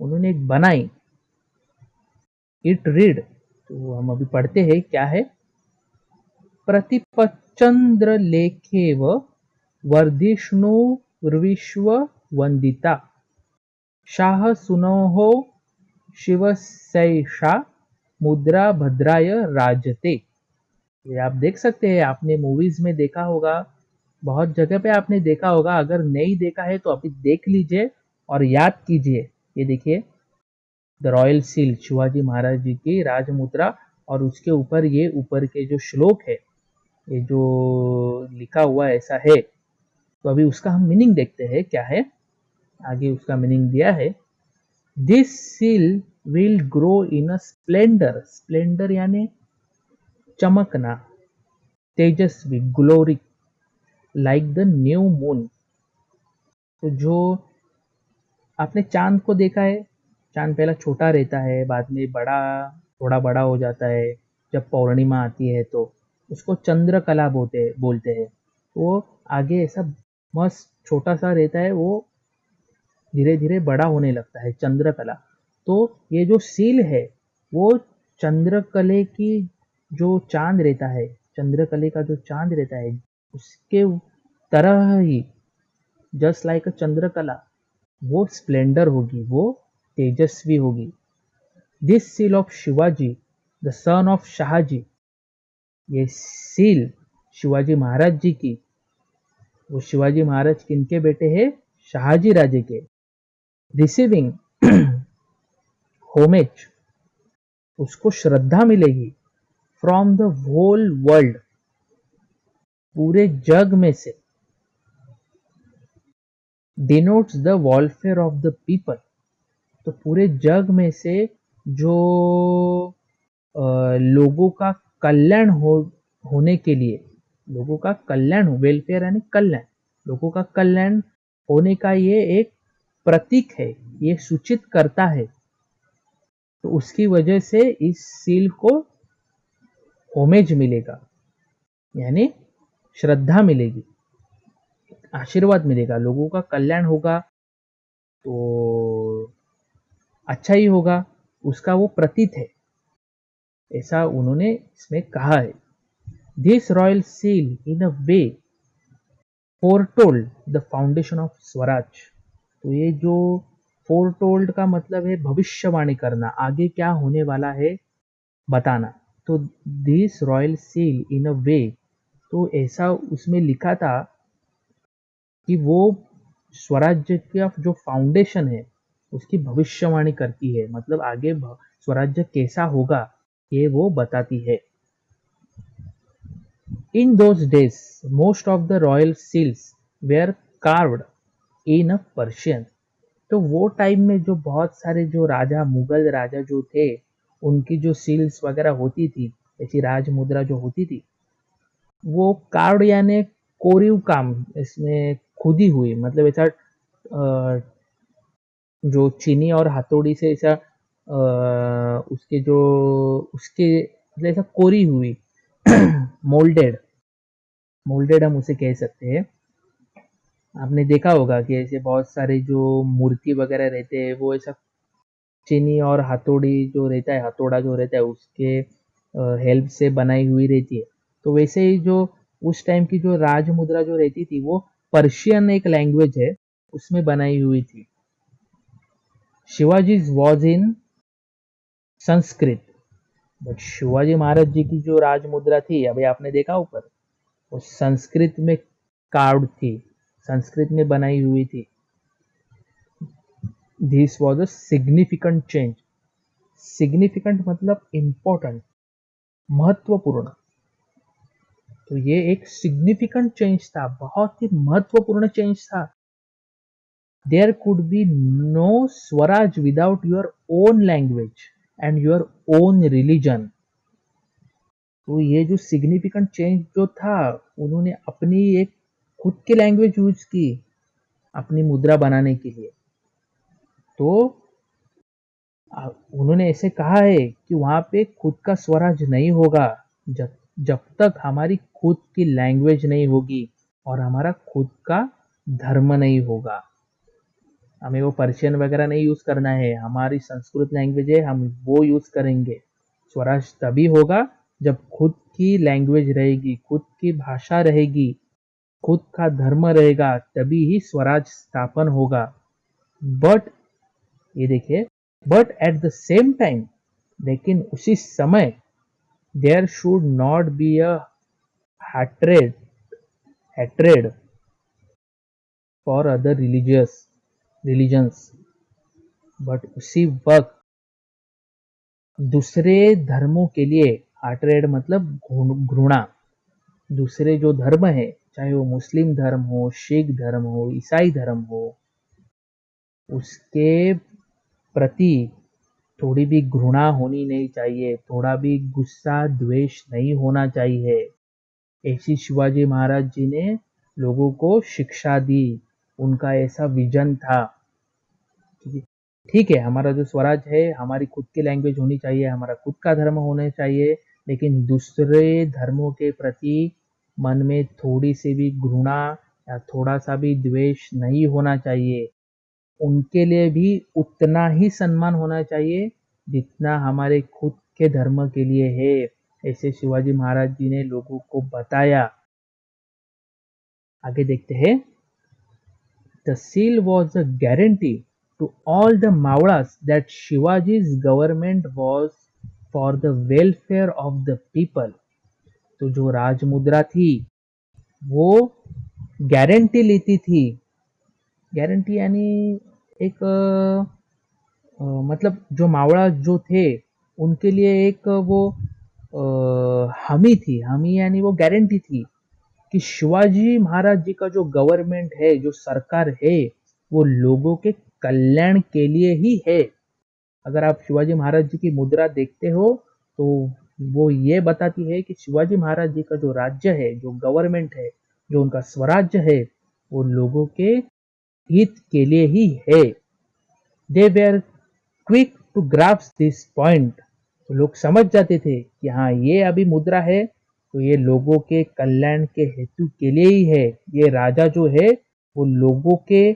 उन्होंने एक बनाई। इट रीड, तो हम अभी पढ़ते हैं क्या है। प्रतिपचंद्र लेखेव वर्धिष्णु विश्व वंदिता शाह सुनोहो शिवसैषा मुद्रा भद्राय राजते। ये आप देख सकते हैं, आपने मूवीज में देखा होगा, बहुत जगह पे आपने देखा होगा। अगर नहीं देखा है तो अभी देख लीजिए और याद कीजिए। ये देखिए, the royal seal, Shivaji Maharaj ji की राज मुद्रा, और उसके ऊपर ये ऊपर के जो श्लोक है, ये जो लिखा हुआ ऐसा है। तो अभी उसका हम मीनिंग देखते हैं क्या है। आगे उसका मीनिंग दिया है, this seal will grow in a splendour. Splendour यानी चमकना, तेजस्वी, glory, like the new moon. तो जो आपने चांद को देखा है, चांद पहला छोटा रहता है, बाद में बड़ा, थोड़ा बड़ा हो जाता है जब पौर्णिमा आती है। तो उसको चंद्रकला बोलते हैं। वो आगे ऐसा मस्त छोटा सा रहता है, वो धीरे धीरे बड़ा होने लगता है, चंद्रकला। तो ये जो सील है वो चंद्रकले की जो चांद रहता है, चंद्रकले का जो चांद रहता है उसके तरह ही, जस्ट लाइक अ चंद्रकला, वो स्प्लेंडर होगी, वो तेजस्वी होगी। This seal of Shivaji the son of Shahji, ये सील शिवाजी महाराज जी की, वो शिवाजी महाराज किनके बेटे हैं? शाहजी राजे के। रिसीविंग होमेज, उसको श्रद्धा मिलेगी फ्रॉम द होल वर्ल्ड, पूरे जग में से। Denotes the welfare of the people, तो पूरे जग में से जो लोगों का कल्याण होने के लिए, लोगों का कल्याण, वेलफेयर यानी कल्याण, लोगों का कल्याण होने का ये एक प्रतीक है, ये सूचित करता है। तो उसकी वजह से इस सील को होमेज मिलेगा, यानी श्रद्धा मिलेगी, आशीर्वाद मिलेगा, लोगों का कल्याण होगा तो अच्छा ही होगा, उसका वो प्रतीक है, ऐसा उन्होंने इसमें कहा है। This royal seal in a way foretold the foundation of Swaraj, तो ये जो फोरटोल्ड का मतलब है भविष्यवाणी करना, आगे क्या होने वाला है बताना। तो this royal seal in a वे, तो ऐसा उसमें लिखा था कि वो स्वराज्य का जो फाउंडेशन है उसकी भविष्यवाणी करती है, मतलब आगे स्वराज्य कैसा होगा ये वो बताती है। In those days most of the royal seals were carved in a Persian, तो वो टाइम में जो बहुत सारे जो राजा, मुगल राजा जो थे, उनकी जो सील्स वगैरह होती थी, ऐसी राज मुद्रा जो होती थी, वो कार्ड यानी कोरीव काम, इसमें खुदी हुई, मतलब ऐसा जो चीनी और हथौड़ी से ऐसा उसके जो उसके मतलब ऐसा कोरी हुई मोल्डेड, मोल्डेड हम उसे कह सकते हैं। आपने देखा होगा कि ऐसे बहुत सारे जो मूर्ति वगैरह रहते हैं वो ऐसा चीनी और हथौड़ी जो रहता है, हथौड़ा जो रहता है उसके हेल्प से बनाई हुई रहती है। तो वैसे ही जो उस टाइम की जो राज मुद्रा जो रहती थी वो पर्शियन एक लैंग्वेज है उसमें बनाई हुई थी। Shivaji was in Sanskrit, but Shivaji Maharaj ji की जो राज मुद्रा थी, अभी आपने देखा ऊपर, वो संस्कृत में कार्ड थी, संस्कृत में बनाई हुई थी। This was a significant change, significant मतलब इंपॉर्टेंट, महत्वपूर्ण, तो ये एक सिग्निफिकेंट चेंज था, बहुत ही महत्वपूर्ण चेंज था। There could be no swaraj without your own language and your own religion, तो ये जो सिग्निफिकेंट चेंज जो था, उन्होंने अपनी एक खुद की लैंग्वेज यूज की अपनी मुद्रा बनाने के लिए। तो उन्होंने ऐसे कहा है कि वहां पे खुद का स्वराज नहीं होगा जब जब तक हमारी खुद की लैंग्वेज नहीं होगी और हमारा खुद का धर्म नहीं होगा। हमें वो पर्शियन वगैरह नहीं यूज करना है, हमारी संस्कृत लैंग्वेज है, हम वो यूज करेंगे। स्वराज तभी होगा जब खुद की लैंग्वेज रहेगी, खुद की भाषा रहेगी, खुद का धर्म रहेगा, तभी ही स्वराज स्थापन होगा। बट ये देखिए, but at the same time, लेकिन उसी समय, there should not be a hatred hatred for other religions, but उसी वक्त दूसरे धर्मों के लिए, hatred मतलब घृणा, दूसरे जो धर्म है, चाहे वो मुस्लिम धर्म हो, सिख धर्म हो, ईसाई धर्म हो, उसके प्रति थोड़ी भी घृणा होनी नहीं चाहिए, थोड़ा भी गुस्सा द्वेष नहीं होना चाहिए। ऐसी शिवाजी महाराज जी ने लोगों को शिक्षा दी, उनका ऐसा विजन था। ठीक है, हमारा जो स्वराज है, हमारी खुद की लैंग्वेज होनी चाहिए, हमारा खुद का धर्म होना चाहिए, लेकिन दूसरे धर्मों के प्रति मन में थोड़ी सी भी घृणा या थोड़ा सा भी द्वेष नहीं होना चाहिए। उनके लिए भी उतना ही सम्मान होना चाहिए जितना हमारे खुद के धर्म के लिए है। ऐसे शिवाजी महाराज जी ने लोगों को बताया। आगे देखते हैं। The seal was a guarantee to all the Mauras that Shivaji's government was for the welfare of the people। तो जो राज मुद्रा थी वो गारंटी लेती थी। गारंटी यानी एक मतलब जो मावड़ा जो थे उनके लिए एक वो हामी थी। हामी यानी वो गारंटी थी कि शिवाजी महाराज जी का जो गवर्नमेंट है, जो सरकार है, वो लोगों के कल्याण के लिए ही है। अगर आप शिवाजी महाराज जी की मुद्रा देखते हो तो वो ये बताती है कि शिवाजी महाराज जी का जो राज्य है, जो गवर्नमेंट है, जो उनका स्वराज्य है, वो लोगों के हित के लिए ही है। They were quick to grasp this point. तो लोग समझ जाते थे कि हाँ, ये अभी मुद्रा है तो ये लोगों के कल्याण के हेतु के लिए ही है। ये राजा जो है वो लोगों के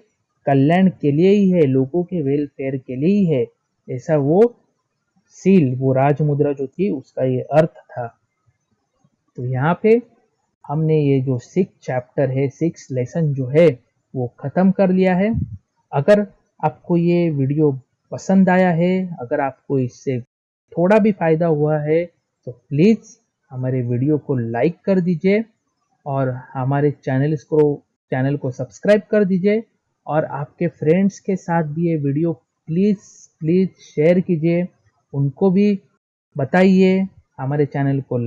कल्याण के लिए ही है, लोगों के वेलफेयर के लिए ही है। ऐसा वो सील, वो राज मुद्रा जो थी उसका ये अर्थ था। तो यहाँ पे हमने ये जो 6 चैप्टर है, 6 लेसन जो है वो ख़त्म कर लिया है। अगर आपको ये वीडियो पसंद आया है, अगर आपको इससे थोड़ा भी फ़ायदा हुआ है तो प्लीज़ हमारे वीडियो को लाइक कर दीजिए और हमारे चैनल को सब्सक्राइब कर दीजिए और आपके फ्रेंड्स के साथ भी ये वीडियो प्लीज़ शेयर कीजिए। उनको भी बताइए हमारे चैनल को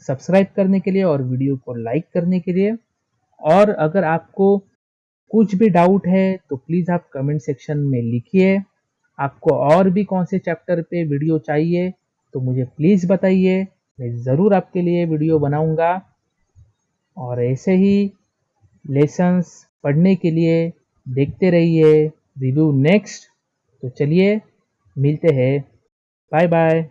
सब्सक्राइब करने के लिए और वीडियो को लाइक करने के लिए। और अगर आपको कुछ भी डाउट है तो प्लीज़ आप कमेंट सेक्शन में लिखिए। आपको और भी कौन से चैप्टर पे वीडियो चाहिए तो मुझे प्लीज़ बताइए, मैं ज़रूर आपके लिए वीडियो बनाऊंगा। और ऐसे ही लेसन्स पढ़ने के लिए देखते रहिए रिव्यू नेक्स्ट। तो चलिए मिलते हैं, बाय बाय।